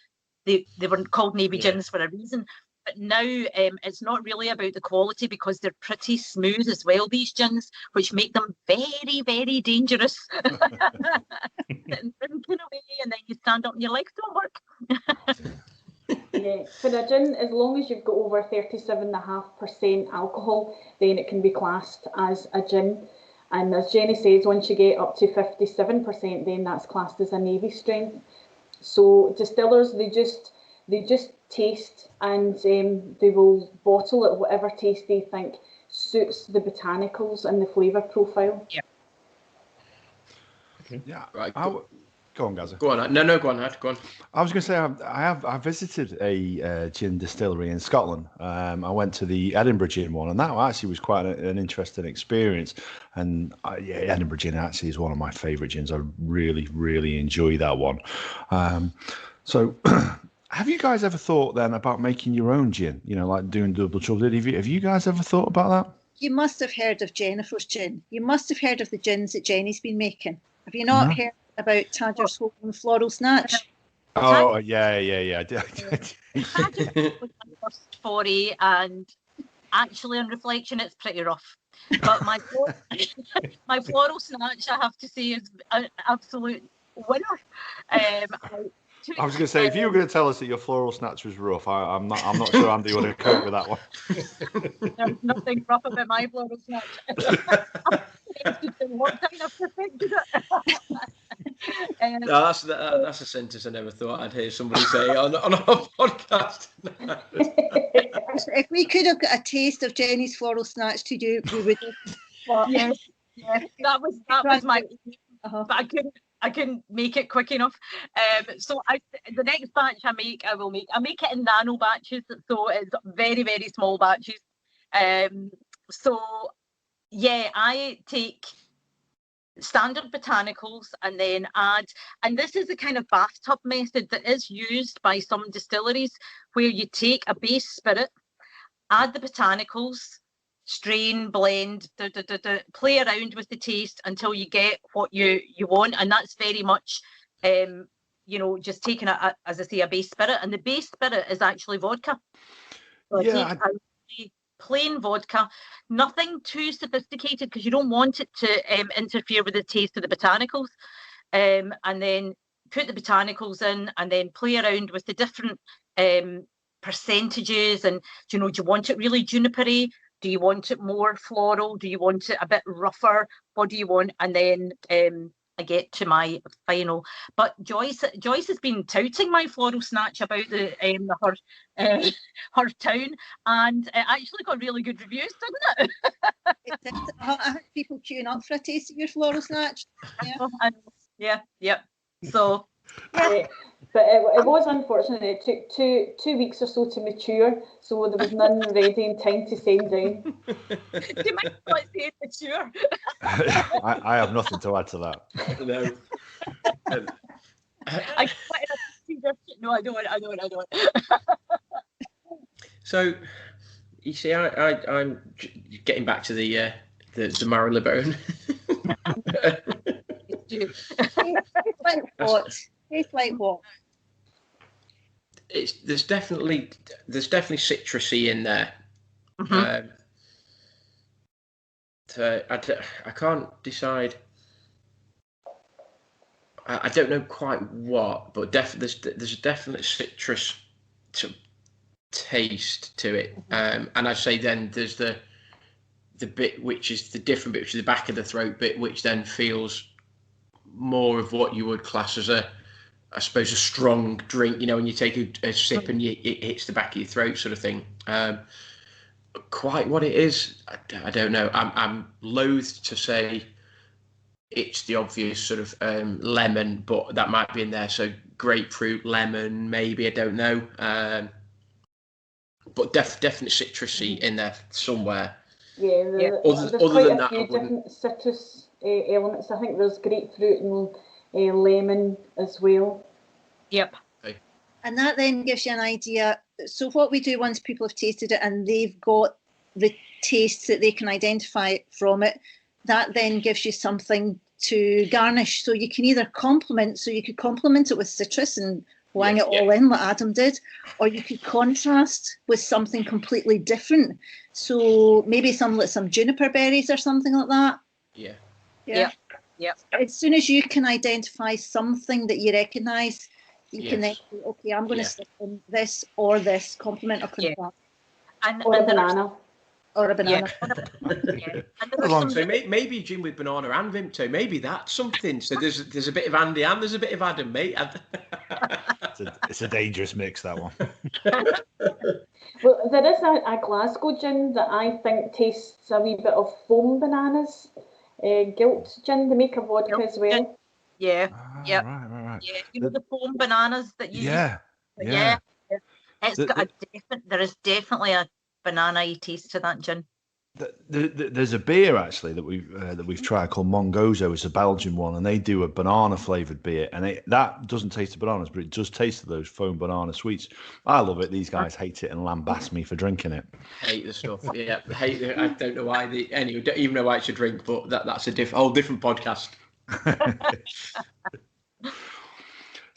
they weren't called Navy gins for a reason. But now it's not really about the quality, because they're pretty smooth as well, these gins, which make them very, very dangerous. Sitting drinking away, and then you stand up and your legs don't work. Yeah, for a gin, as long as you've got over 37.5% alcohol, then it can be classed as a gin. And as Jenny says, once you get up to 57%, then that's classed as a Navy strength. So distillers, they just taste, and they will bottle it whatever taste they think suits the botanicals and the flavour profile. Yeah. Okay. Yeah. Right. Go on, Gaza. Go on. No, go on. Go on. I was going to say I visited a gin distillery in Scotland. I went to the Edinburgh Gin one, and that actually was quite an interesting experience. And Edinburgh Gin actually is one of my favourite gins. I really, really enjoy that one. So, have you guys ever thought then about making your own gin? Like doing double trouble? Have you guys ever thought about that? You must have heard of Jennifer's gin. You must have heard of the gins that Jenny's been making. Have you not heard about Tadger's Hope and Floral Snatch? Oh, yeah. Tadger's was my first foray, and actually, on reflection, it's pretty rough. But my Floral Snatch, I have to say, is an absolute winner. I I was going to say, if you were going to tell us that your floral snatch was rough, I'm not sure Andy would have coped with that one. There's nothing rough about my floral snatch. What kind of perfected it? No, that's a sentence I never thought I'd hear somebody say on our podcast. If we could have got a taste of Jenny's floral snatch to do, we would have. Yes, that was my. But I couldn't make it quick enough. So the next batch I make it in nano batches, so it's very, very small batches. So yeah, I take standard botanicals and then add, and this is the kind of bathtub method that is used by some distilleries, where you take a base spirit, add the botanicals, strain, blend, play around with the taste until you get what you want. And that's very much just taking as I say, a base spirit, and the base spirit is actually vodka. So I take plain vodka, nothing too sophisticated, because you don't want it to interfere with the taste of the botanicals, and then put the botanicals in and then play around with the different percentages. And do you want it really junipery? Do you want it more floral? Do you want it a bit rougher? What do you want? And then I get to my final. But Joyce has been touting my floral snatch about her town, and it actually got really good reviews, didn't it? I had people queuing up for a taste of your floral snatch. Yeah. So. Yeah. But it was unfortunate. It took two weeks or so to mature, so there was none ready in time to send down. You might not say mature. I have nothing to add to that. No. I don't. So, you see, I'm getting back to the Marylebone. Tastes like what? There's definitely citrusy in there. Mm-hmm. So I can't decide. I don't know quite what, but there's a definite citrus taste to it. And I say then there's the bit which is the different bit, which is the back of the throat bit, which then feels more of what you would class as I suppose a strong drink, when you take a sip and it hits the back of your throat, sort of thing. Quite what it is, I don't know. I'm loath to say it's the obvious sort of lemon, but that might be in there. So grapefruit, lemon, maybe, I don't know. But definitely citrusy in there somewhere. Yeah, Other there's than quite that, a few different citrus elements. I think there's grapefruit and lemon as well. Yep. Okay. And that then gives you an idea. So what we do once people have tasted it and they've got the tastes that they can identify from it, that then gives you something to garnish. So you can either complement, so you could complement it with citrus and wang it all in like Adam did, or you could contrast with something completely different. So maybe some juniper berries or something like that. Yeah. As soon as you can identify something that you recognise, you can then say, okay, I'm going to stick in this or this, complement or contrast. Or a banana. Or a banana. So maybe gin with banana and Vimto, maybe that's something. So there's a bit of Andy and there's a bit of Adam, mate. It's a dangerous mix, that one. Well, there is a Glasgow gin that I think tastes a wee bit of foam bananas. Gilt gin, they make a vodka as well. Yeah. Right. Yeah, the foam bananas that you Yeah. It's got there is definitely a banana-y taste to that gin. There's a beer actually that we've tried called Mongozo. It's a Belgian one, and they do a banana flavored beer, and that doesn't taste the bananas, but it does taste of those foam banana sweets. I love it. These guys hate it and lambast me for drinking it. Hate the stuff. Yeah, hate it. I don't know why anyway. Don't even know why it's a drink, but that's a whole different podcast.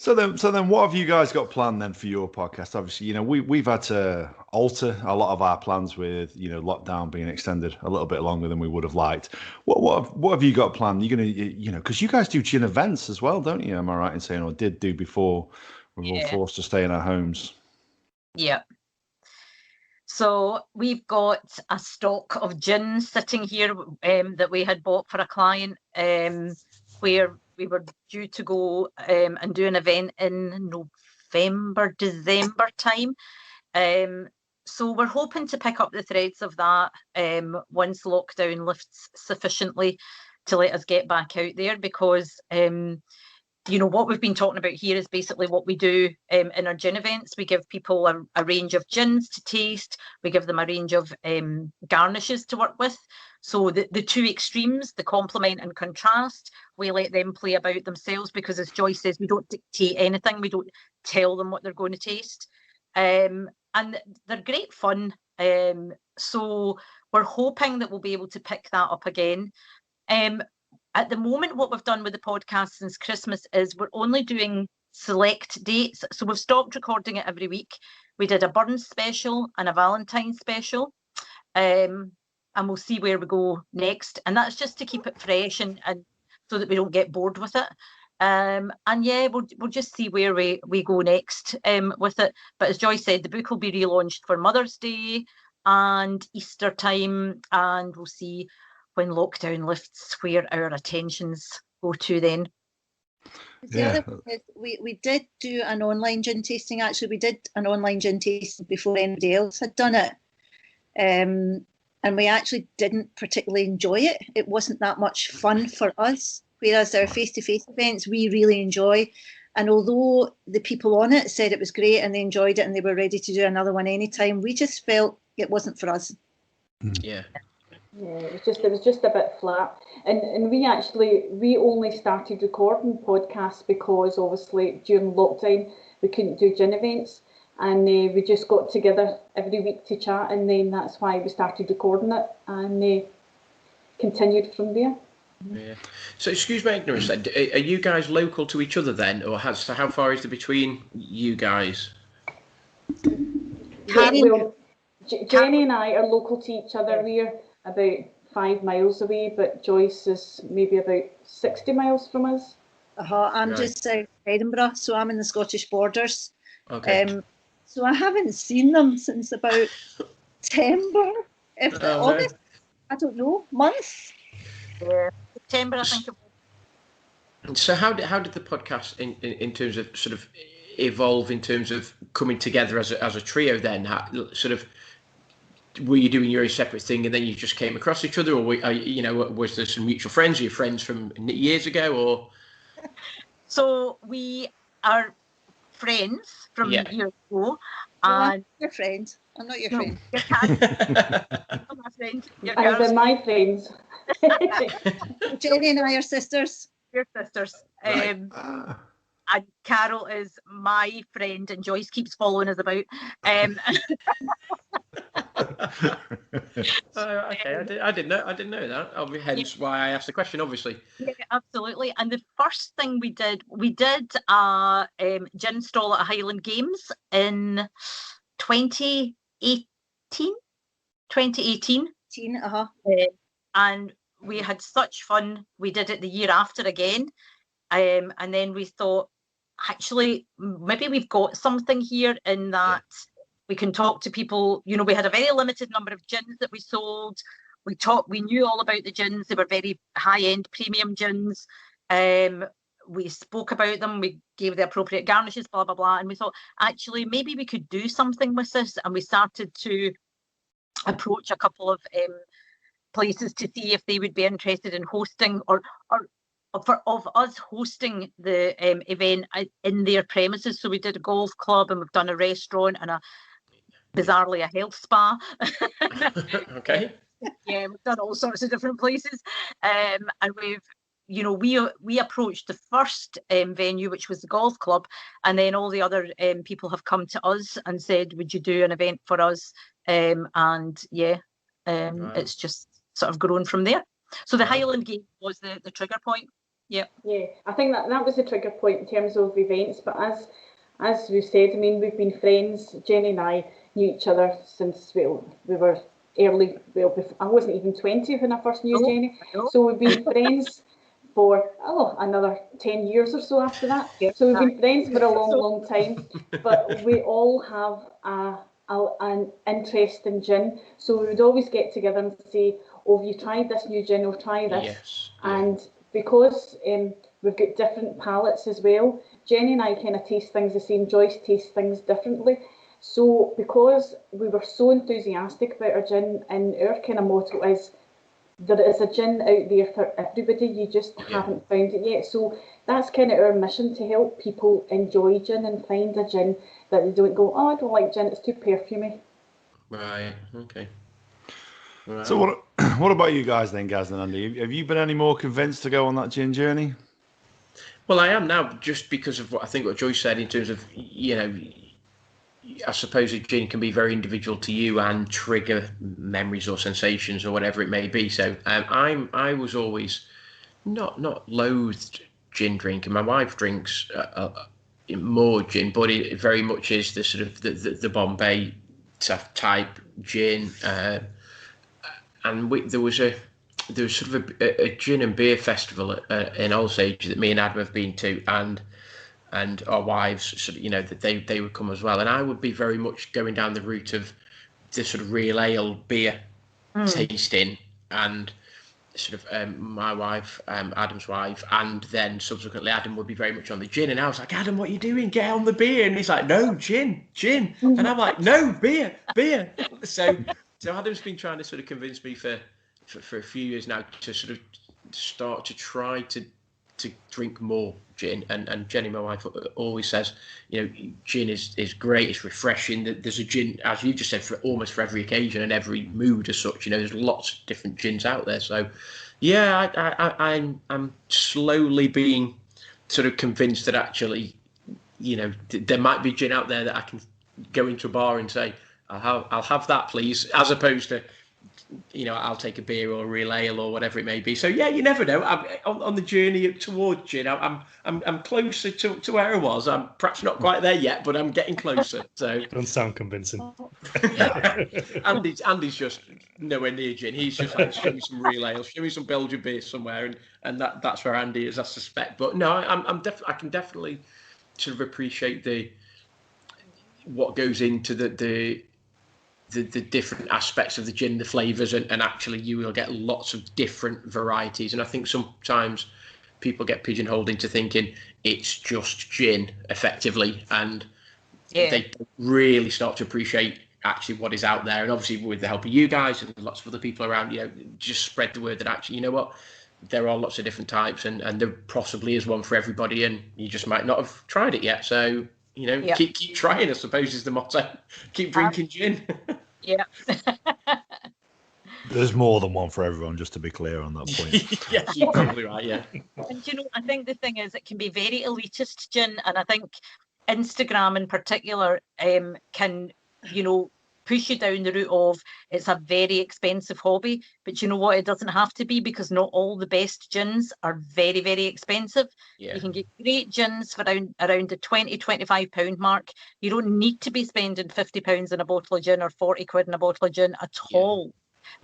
So then, what have you guys got planned then for your podcast? Obviously, we've had to alter a lot of our plans with lockdown being extended a little bit longer than we would have liked. What have you got planned? You're gonna because you guys do gin events as well, don't you? Am I right in saying, or did do before We're all forced to stay in our homes. Yeah. So we've got a stock of gin sitting here that we had bought for a client where we were due to go and do an event in November, December time. So we're hoping to pick up the threads of that once lockdown lifts sufficiently to let us get back out there, because what we've been talking about here is basically what we do in our gin events. We give people a range of gins to taste. We give them a range of garnishes to work with. So the two extremes, the complement and contrast, we let them play about themselves, because as Joyce says, we don't dictate anything. We don't tell them what they're going to taste. And they're great fun. So we're hoping that we'll be able to pick that up again. At the moment, what we've done with the podcast since Christmas is we're only doing select dates. So we've stopped recording it every week. We did a Burns special and a Valentine's special. And we'll see where we go next. And that's just to keep it fresh and so that we don't get bored with it. And yeah, we'll just see where we go next with it. But as Joyce said, the book will be relaunched for Mother's Day and Easter time, and we'll see when lockdown lifts where our attentions go to then. The other thing is we did do an online gin tasting. Actually, we did an online gin tasting before anybody else had done it. And we actually didn't particularly enjoy it. It wasn't that much fun for us, whereas our face-to-face events we really enjoy. And although the people on it said it was great and they enjoyed it and they were ready to do another one anytime, we just felt it wasn't for us. Yeah. Yeah, it was just a bit flat, and we only started recording podcasts because obviously during lockdown we couldn't do gin events, and we just got together every week to chat, and then that's why we started recording it and continued from there. Yeah. So excuse my ignorance, are you guys local to each other then, or how far is it between you guys? Well, Jenny and I are local to each other. We're about 5 miles away, but Joyce is maybe about 60 miles from us. I'm just south of Edinburgh, so I'm in the Scottish borders. Okay. So I haven't seen them since about September. August, I don't know, month. September, I think. So how did the podcast in terms of sort of evolve in terms of coming together as a trio then? Were you doing your own separate thing and then you just came across each other, or was there some mutual friends? Are you friends from years ago, or? So we are friends from years ago. And your friend. I'm not your friend. I'm my friend. They're my friends. Jenny and I are sisters. We're sisters. Right. And Carol is my friend, and Joyce keeps following us about. Okay, I didn't know that. Hence why I asked the question, obviously. Yeah, absolutely. And the first thing we did a gin stall at Highland Games in 2018. And we had such fun. We did it the year after again. And then we thought, actually, maybe we've got something here in that we can talk to people. We had a very limited number of gins that we sold. We knew all about the gins. They were very high-end premium gins. We spoke about them. We gave the appropriate garnishes, blah, blah, blah. And we thought, actually, maybe we could do something with this. And we started to approach a couple of places to see if they would be interested in hosting or of us hosting the event in their premises. So we did a golf club, and we've done a restaurant and bizarrely a health spa. Okay. Yeah, we've done all sorts of different places, and we've we approached the first venue, which was the golf club, and then all the other people have come to us and said, would you do an event for us? It's just sort of grown from there. So the Highland Game was the trigger point. Yeah, I think that was the trigger point in terms of events. But as we said, I mean, we've been friends. Jenny and I knew each other since we were early. I wasn't even 20 when I first knew Jenny. So we've been friends for another 10 years or so after that. So we've been friends for a long time, but we all have an interest in gin. So we would always get together and say, have you tried this new gin? Or try this. Yes. And because we've got different palates as well, Jenny and I kind of taste things the same. Joyce tastes things differently. So because we were so enthusiastic about our gin, and our kind of motto is, there is a gin out there for everybody, you just haven't found it yet. So that's kind of our mission, to help people enjoy gin and find a gin that they don't go, I don't like gin, it's too perfumey. Right, okay. Right. So what about you guys then, Gaz and Andy? Have you been any more convinced to go on that gin journey? Well, I am now, just because of what Joyce said in terms of, I suppose a gin can be very individual to you and trigger memories or sensations or whatever it may be. So I was always not loathed gin drinking. My wife drinks more gin, but it very much is the sort of the Bombay type gin. And there was sort of a gin and beer festival in Osage that me and Adam have been to, and our wives, sort of, that they would come as well. And I would be very much going down the route of the sort of real ale beer tasting, and sort of my wife, Adam's wife, and then subsequently Adam would be very much on the gin. And I was like, Adam, what are you doing? Get on the beer. And he's like, no, gin. And I'm like, no, beer. So Adam's been trying to sort of convince me for a few years now to sort of start to try to drink more gin, and Jenny, my wife, always says, gin is great, it's refreshing. There's a gin, as you just said, for almost for every occasion and every mood as such. There's lots of different gins out there. So I'm slowly being sort of convinced that actually, there might be gin out there that I can go into a bar and say, I'll have that, please, as opposed to, I'll take a beer or a real ale or whatever it may be. So you never know. I'm on the journey towards gin. I'm closer to where I was. I'm perhaps not quite there yet, but I'm getting closer. So don't sound convincing. Andy's just nowhere near gin. He's just like, show me some real ale, show me some Belgian beer somewhere, and that's where Andy is, I suspect. But no, I can definitely sort of appreciate what goes into the different aspects of the gin, the flavours, and actually you will get lots of different varieties. And I think sometimes people get pigeonholed into thinking it's just gin, effectively, and they really start to appreciate actually what is out there. And obviously with the help of you guys and lots of other people around, just spread the word that actually, there are lots of different types, and there possibly is one for everybody, and you just might not have tried it yet. So keep trying, I suppose, is the motto. Keep drinking gin. Yeah. There's more than one for everyone, just to be clear on that point. Yes, you're probably right, yeah. And I think the thing is, it can be very elitist gin, and I think Instagram in particular can, push you down the route of it's a very expensive hobby. But you know what? It doesn't have to be, because not all the best gins are very, very expensive. Yeah. You can get great gins for around the £20-25 mark. You don't need to be spending £50 in a bottle of gin or 40 quid in a bottle of gin at all.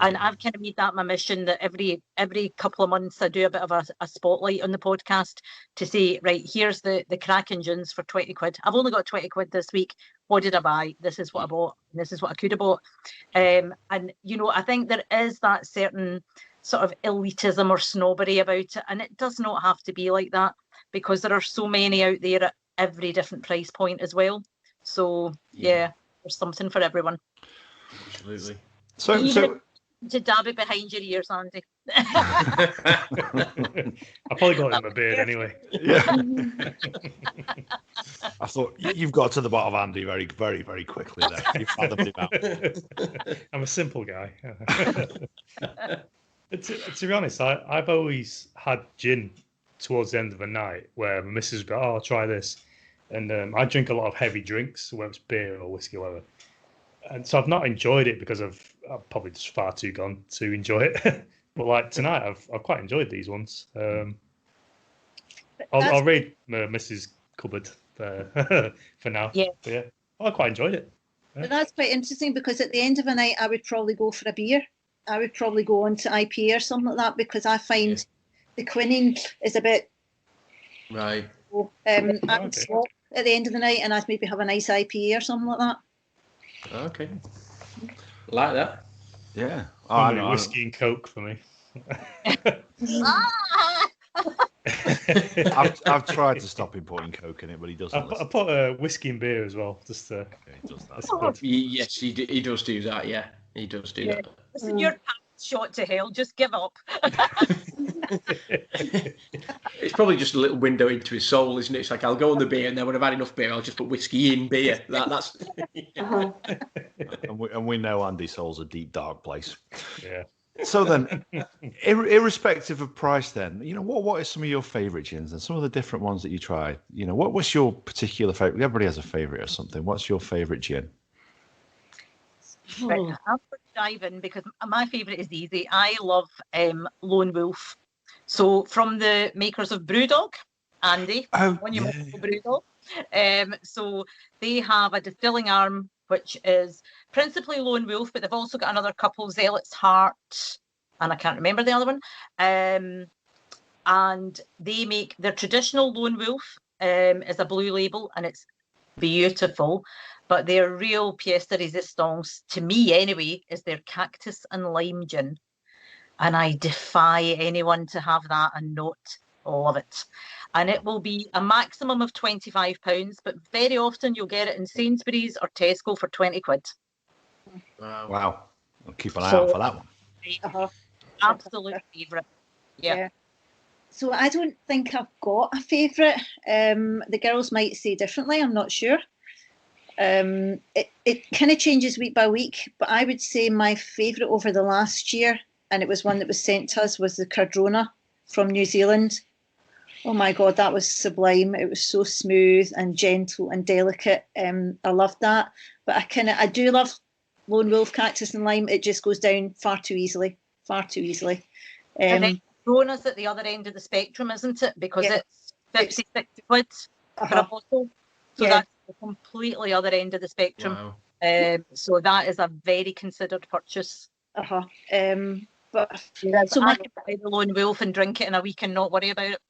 And I've kind of made that my mission, that every couple of months I do a bit of a spotlight on the podcast to say, right, here's the cracking gins for 20 quid. I've only got 20 quid this week. What did I buy? This is what I bought. And this is what I could have bought. And, I think there is that certain sort of elitism or snobbery about it. And it does not have to be like that, because there are so many out there at every different price point as well. So, there's something for everyone. Absolutely. So to dab it behind your ears, Andy. I probably got it in my beard anyway. Yeah. I thought you've got to the bottom of Andy very, very, very quickly there. You've fathomed him out. I'm a simple guy. To be honest, I've always had gin towards the end of the night where my missus would go, I'll try this. And I drink a lot of heavy drinks, whether it's beer or whiskey or whatever. And so I've not enjoyed it because I'm probably just far too gone to enjoy it. But like tonight, I've quite enjoyed these ones. I'll read Mrs. Cupboard for now. Yeah. But I quite enjoyed it. Yeah. But that's quite interesting, because at the end of the night, I would probably go for a beer. I would probably go on to IPA or something like that, because I find the quinine is a bit right. I'd swap at the end of the night, and I'd maybe have a nice IPA or something like that. Okay, like that. Yeah. Whiskey and Coke for me. I've tried to stop him putting Coke in it, but he doesn't. I put whiskey and beer as well. Just he does that. Yes, he does do that. Yeah, he does do that. Listen, your path shot to hell. Just give up. It's probably just a little window into his soul, isn't it? It's like, I'll go on the beer, and then when I've had enough beer, I'll just put whiskey in beer. That's. And we know Andy's soul's a deep, dark place. Yeah. So then, irrespective of price, then, what are some of your favourite gins and some of the different ones that you tried? What's your particular favourite? Everybody has a favourite or something. What's your favourite gin? Right, I'll dive in because my favourite is easy. I love Lone Wolf. So from the makers of Brewdog, Andy, Brewdog. So they have a distilling arm which is principally Lone Wolf, but they've also got another couple, Zealot's Heart, and I can't remember the other one. And they make their traditional Lone Wolf is a blue label, and it's beautiful. But their real pièce de résistance, to me anyway, is their cactus and lime gin. And I defy anyone to have that and not love it. And it will be a maximum of £25, but very often you'll get it in Sainsbury's or Tesco for 20 quid. Wow. I'll keep an eye out for that one. Absolute favourite. Yeah. So I don't think I've got a favourite. The girls might say differently, I'm not sure. It kind of changes week by week, but I would say my favourite over the last year, and it was one that was sent to us, was the Cardrona from New Zealand. Oh my God, that was sublime. It was so smooth and gentle and delicate. I loved that. But I do love Lone Wolf, Cactus and Lime. It just goes down far too easily. And then Corona's at the other end of the spectrum, isn't it? Because it's 50, 60 quid for a bottle. So that's the completely other end of the spectrum. Wow. So that is a very considered purchase. But so I can buy the Lone Wolf and drink it in a week and not worry about it.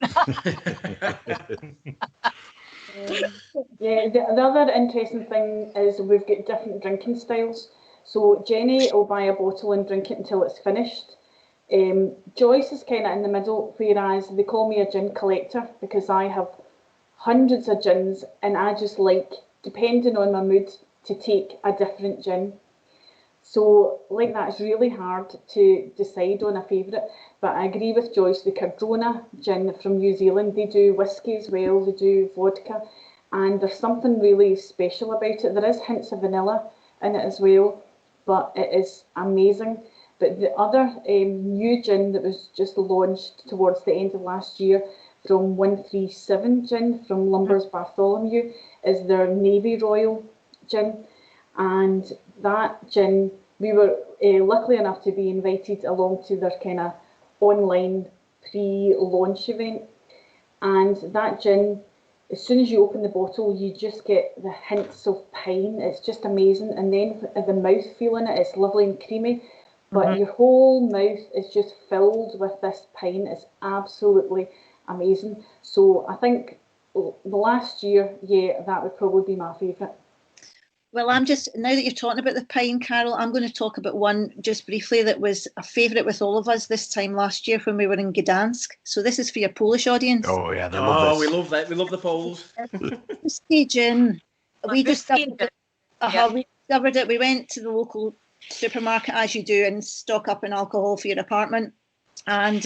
The other interesting thing is we've got different drinking styles. So Jenny will buy a bottle and drink it until it's finished. Joyce is kind of in the middle, whereas they call me a gin collector because I have hundreds of gins and I just like, depending on my mood, to take a different gin. So like that, it's really hard to decide on a favourite, but I agree with Joyce, the Cardrona gin from New Zealand, they do whiskey as well, they do vodka, and there's something really special about it. There is hints of vanilla in it as well, but it is amazing. But the other new gin that was just launched towards the end of last year from 137 Gin from Lumber's Bartholomew is their Navy Royal gin. And that gin, we were lucky enough to be invited along to their kind of online pre-launch event. And that gin, as soon as you open the bottle, you just get the hints of pine. It's just amazing. And then the mouthfeel in it, it's lovely and creamy. But your whole mouth is just filled with this pine. It's absolutely amazing. So I think the last year, that would probably be my favourite. Well, now that you're talking about the pine, Carol, I'm going to talk about one just briefly that was a favourite with all of us this time last year when we were in Gdansk. So this is for your Polish audience. Oh, yeah, they love this. We love that. We love the Poles. Whiskey gin. We discovered it. We discovered it. We went to the local supermarket, as you do, and stock up on alcohol for your apartment. And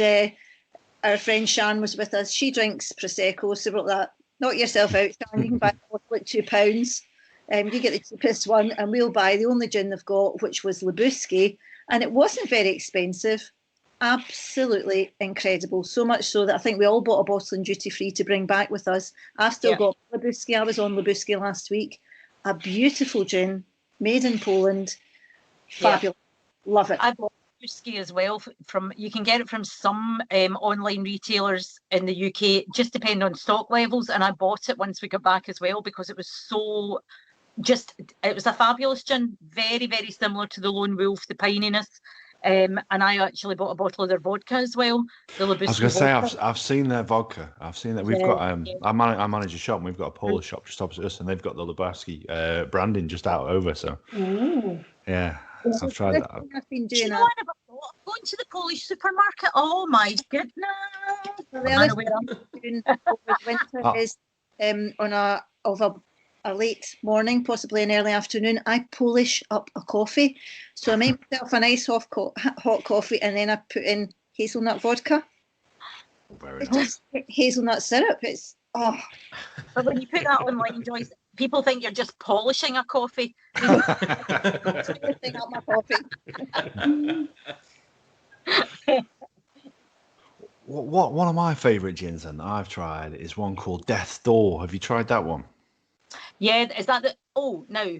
our friend Shan was with us. She drinks Prosecco, so we're like, knock yourself out, Shan. You can buy it for like £2. You get the cheapest one, and we'll buy the only gin they've got, which was Libuski, and it wasn't very expensive. Absolutely incredible. So much so that I think we all bought a bottle in duty free to bring back with us. I've still got Libuski. I was on Libuski last week. A beautiful gin, made in Poland. Fabulous. Love it. I bought Libuski as well. You can get it from some online retailers in the UK, just depending on stock levels. And I bought it once we got back as well because it was so. It was a fabulous gin, very, very similar to the Lone Wolf, the pininess. And I actually bought a bottle of their vodka as well. I was going to say, I've seen their vodka. I've seen that. We've got I manage a shop, and we've got a Polish shop just opposite us, and they've got the Lebowski branding just out over. So yeah, I've tried that. I've been doing I've gone to the Polish supermarket. Oh my goodness! The other thing I'm doing over winter is on a late morning, possibly an early afternoon, I Polish up a coffee. So I make myself a nice hot coffee, and then I put in hazelnut vodka. Very It's just hazelnut syrup. It's But when you put that online, Joyce, people think you're just polishing a coffee. Everything up my coffee. One of my favourite gins that I've tried is one called Death's Door. Have you tried that one? Yeah, is that the? Oh no,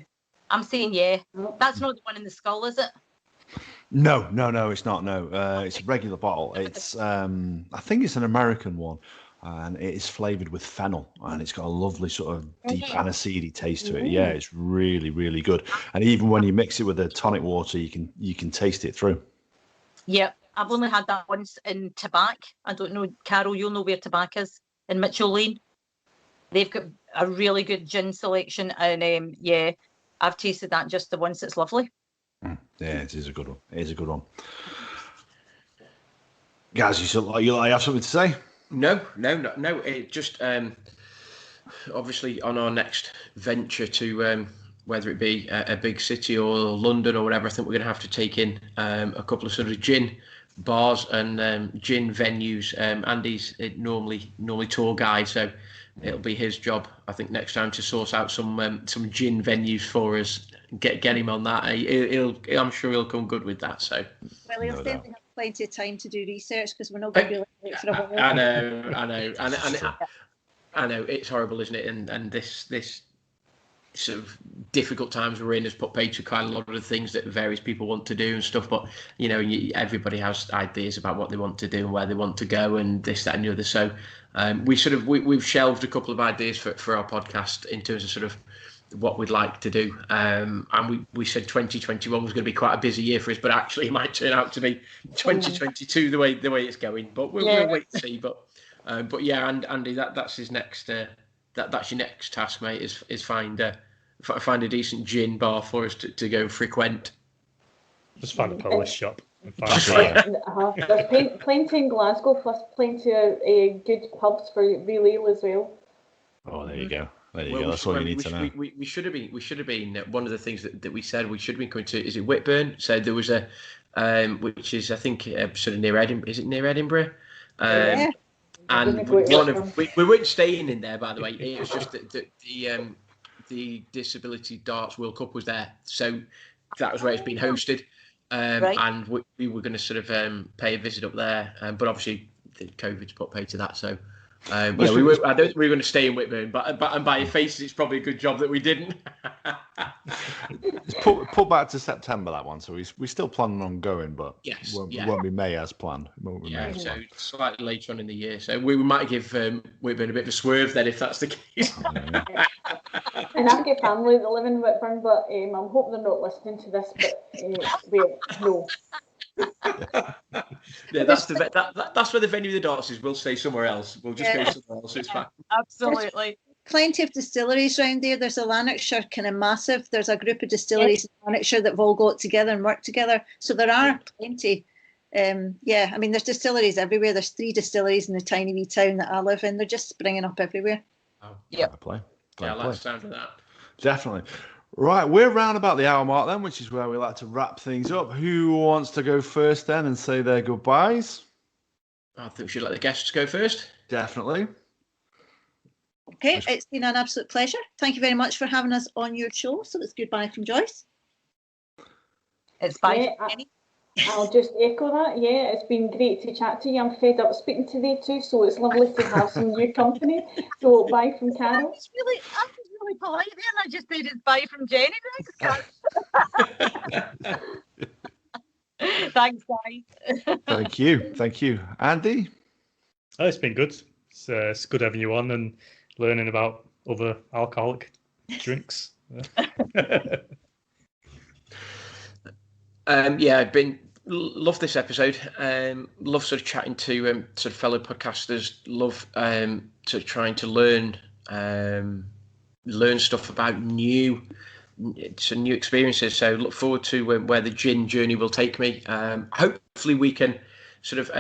I'm saying yeah. That's not the one in the skull, is it? No, it's not. No, it's a regular bottle. It's I think it's an American one, and it is flavoured with fennel, and it's got a lovely sort of deep aniseedy taste to it. Yeah, it's really, really good. And even when you mix it with the tonic water, you can taste it through. Yeah, I've only had that once in Tabac. I don't know, Carol, you'll know where Tabac is in Mitchell Lane. They've got a really good gin selection, and yeah, I've tasted that just the once. It's lovely. Yeah, it is a good one. It is a good one. Gaz, you have something to say? No. It just obviously on our next venture to whether it be a big city or London or whatever, I think we're going to have to take in a couple of sort of gin bars and gin venues. Andy's normally tour guide, so it'll be his job, I think, next time to source out some gin venues for us. Get him on that. I'm sure he'll come good with that. So. Well, he'll certainly have plenty of time to do research because we're not going to be late for a while. I know. It's horrible, isn't it? And this sort of difficult times we're in has put paid to quite a lot of the things that various people want to do and stuff. But everybody has ideas about what they want to do and where they want to go and this, that, and the other. So we've shelved a couple of ideas for our podcast in terms of sort of what we'd like to do. And we said 2021 was going to be quite a busy year for us, but actually it might turn out to be 2022 the way it's going. But we'll wait and see. But yeah, and Andy, that's his next. That's your next task, mate. Is find a decent gin bar for us to go frequent. Just find a Polish shop. There's plenty in Glasgow, plus plenty of good pubs for real ale as well. Oh, there you go. That's all you need to know. We should have been. One of the things that we said we should have been going to, is it Whitburn? So there was a which is, I think, sort of near Edinburgh. Is it near Edinburgh? Yeah. And we weren't staying in there, by the way. It was just that the Disability Darts World Cup was there, so that was where it's been hosted. And we were going to sort of pay a visit up there, but obviously the COVID's put paid to that. So I don't think we were going to stay in Whitburn, but by your faces, it's probably a good job that we didn't. It's put back to September, that one, so we still planning on going, but yes, it won't be May as planned. So slightly later on in the year, so we might give Whitburn a bit of a swerve then, if that's the case. And I've got family that live in Whitburn, but I'm hoping they're not listening to this. But no. Yeah, that's where the venue of the darts is. We'll stay somewhere else. We'll just go somewhere else. It's fine. Absolutely. Plenty of distilleries around there. There's a Lanarkshire kind of massive. There's a group of distilleries in Lanarkshire that have all got together and worked together. So there are plenty. I mean, there's distilleries everywhere. There's 3 distilleries in the tiny wee town that I live in. They're just springing up everywhere. Oh, yeah. Play. I like the sound of that. Definitely. Right, we're round about the hour mark then, which is where we like to wrap things up. Who wants to go first then and say their goodbyes? I think we should let the guests go first. Definitely. Okay, it's been an absolute pleasure. Thank you very much for having us on your show. So it's goodbye from Joyce. It's bye from Jenny. I'll just echo that. Yeah, it's been great to chat to you. I'm fed up speaking to you too, so it's lovely to have some new company. So bye from Carol. I was really polite there, and I just made it bye from Jenny. Thanks, guys. Thank you. Andy? Oh, it's been good. It's good having you on and learning about other alcoholic drinks. I've been love this episode. Love sort of chatting to sort of fellow podcasters. Love sort of trying to learn stuff about new experiences. So look forward to where the gin journey will take me. Hopefully we can sort of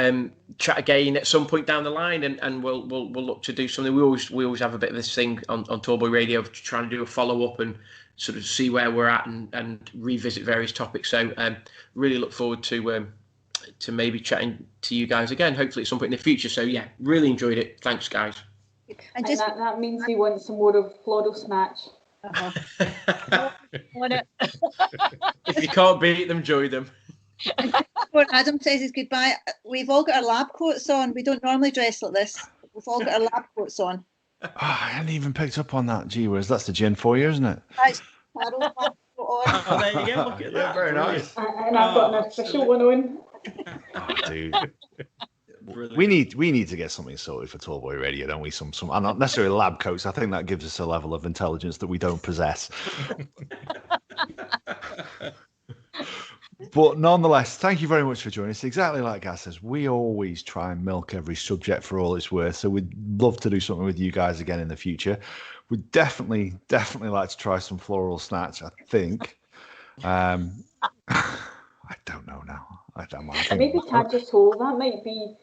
chat again at some point down the line, and we'll look to do something. We always have a bit of this thing on Tallboy Radio, trying to do a follow up and sort of see where we're at and revisit various topics. So really look forward to maybe chatting to you guys again, hopefully at some point in the future. So yeah, really enjoyed it. Thanks, guys. And that means we want some more of Floral Snatch. If you can't beat them, join them. Before Adam says his goodbye, we've all got our lab coats on. We don't normally dress like this. We've all got our lab coats on. Oh, I hadn't even picked up on that. Gee whiz, that's the gin for you, isn't it? That's Carol's lab coat on. Oh, there you go. Look at that. Very nice. And I've got an official one on. Oh, dude. We need to get something sorted for Tallboy Radio, don't we? Some not necessarily lab coats. I think that gives us a level of intelligence that we don't possess. But nonetheless, thank you very much for joining us. Exactly like Gaz says, we always try and milk every subject for all it's worth. So we'd love to do something with you guys again in the future. We'd definitely like to try some Floral Snatch, I think. I don't know now. I don't know. Maybe Cadger's Hole, that might be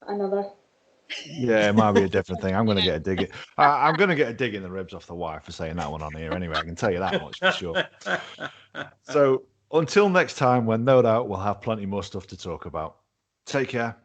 another. Yeah, it might be a different thing. I'm going to get a dig. I'm going to get a dig in the ribs off the wire for saying that one on here. Anyway, I can tell you that much for sure. So until next time, when no doubt we'll have plenty more stuff to talk about. Take care.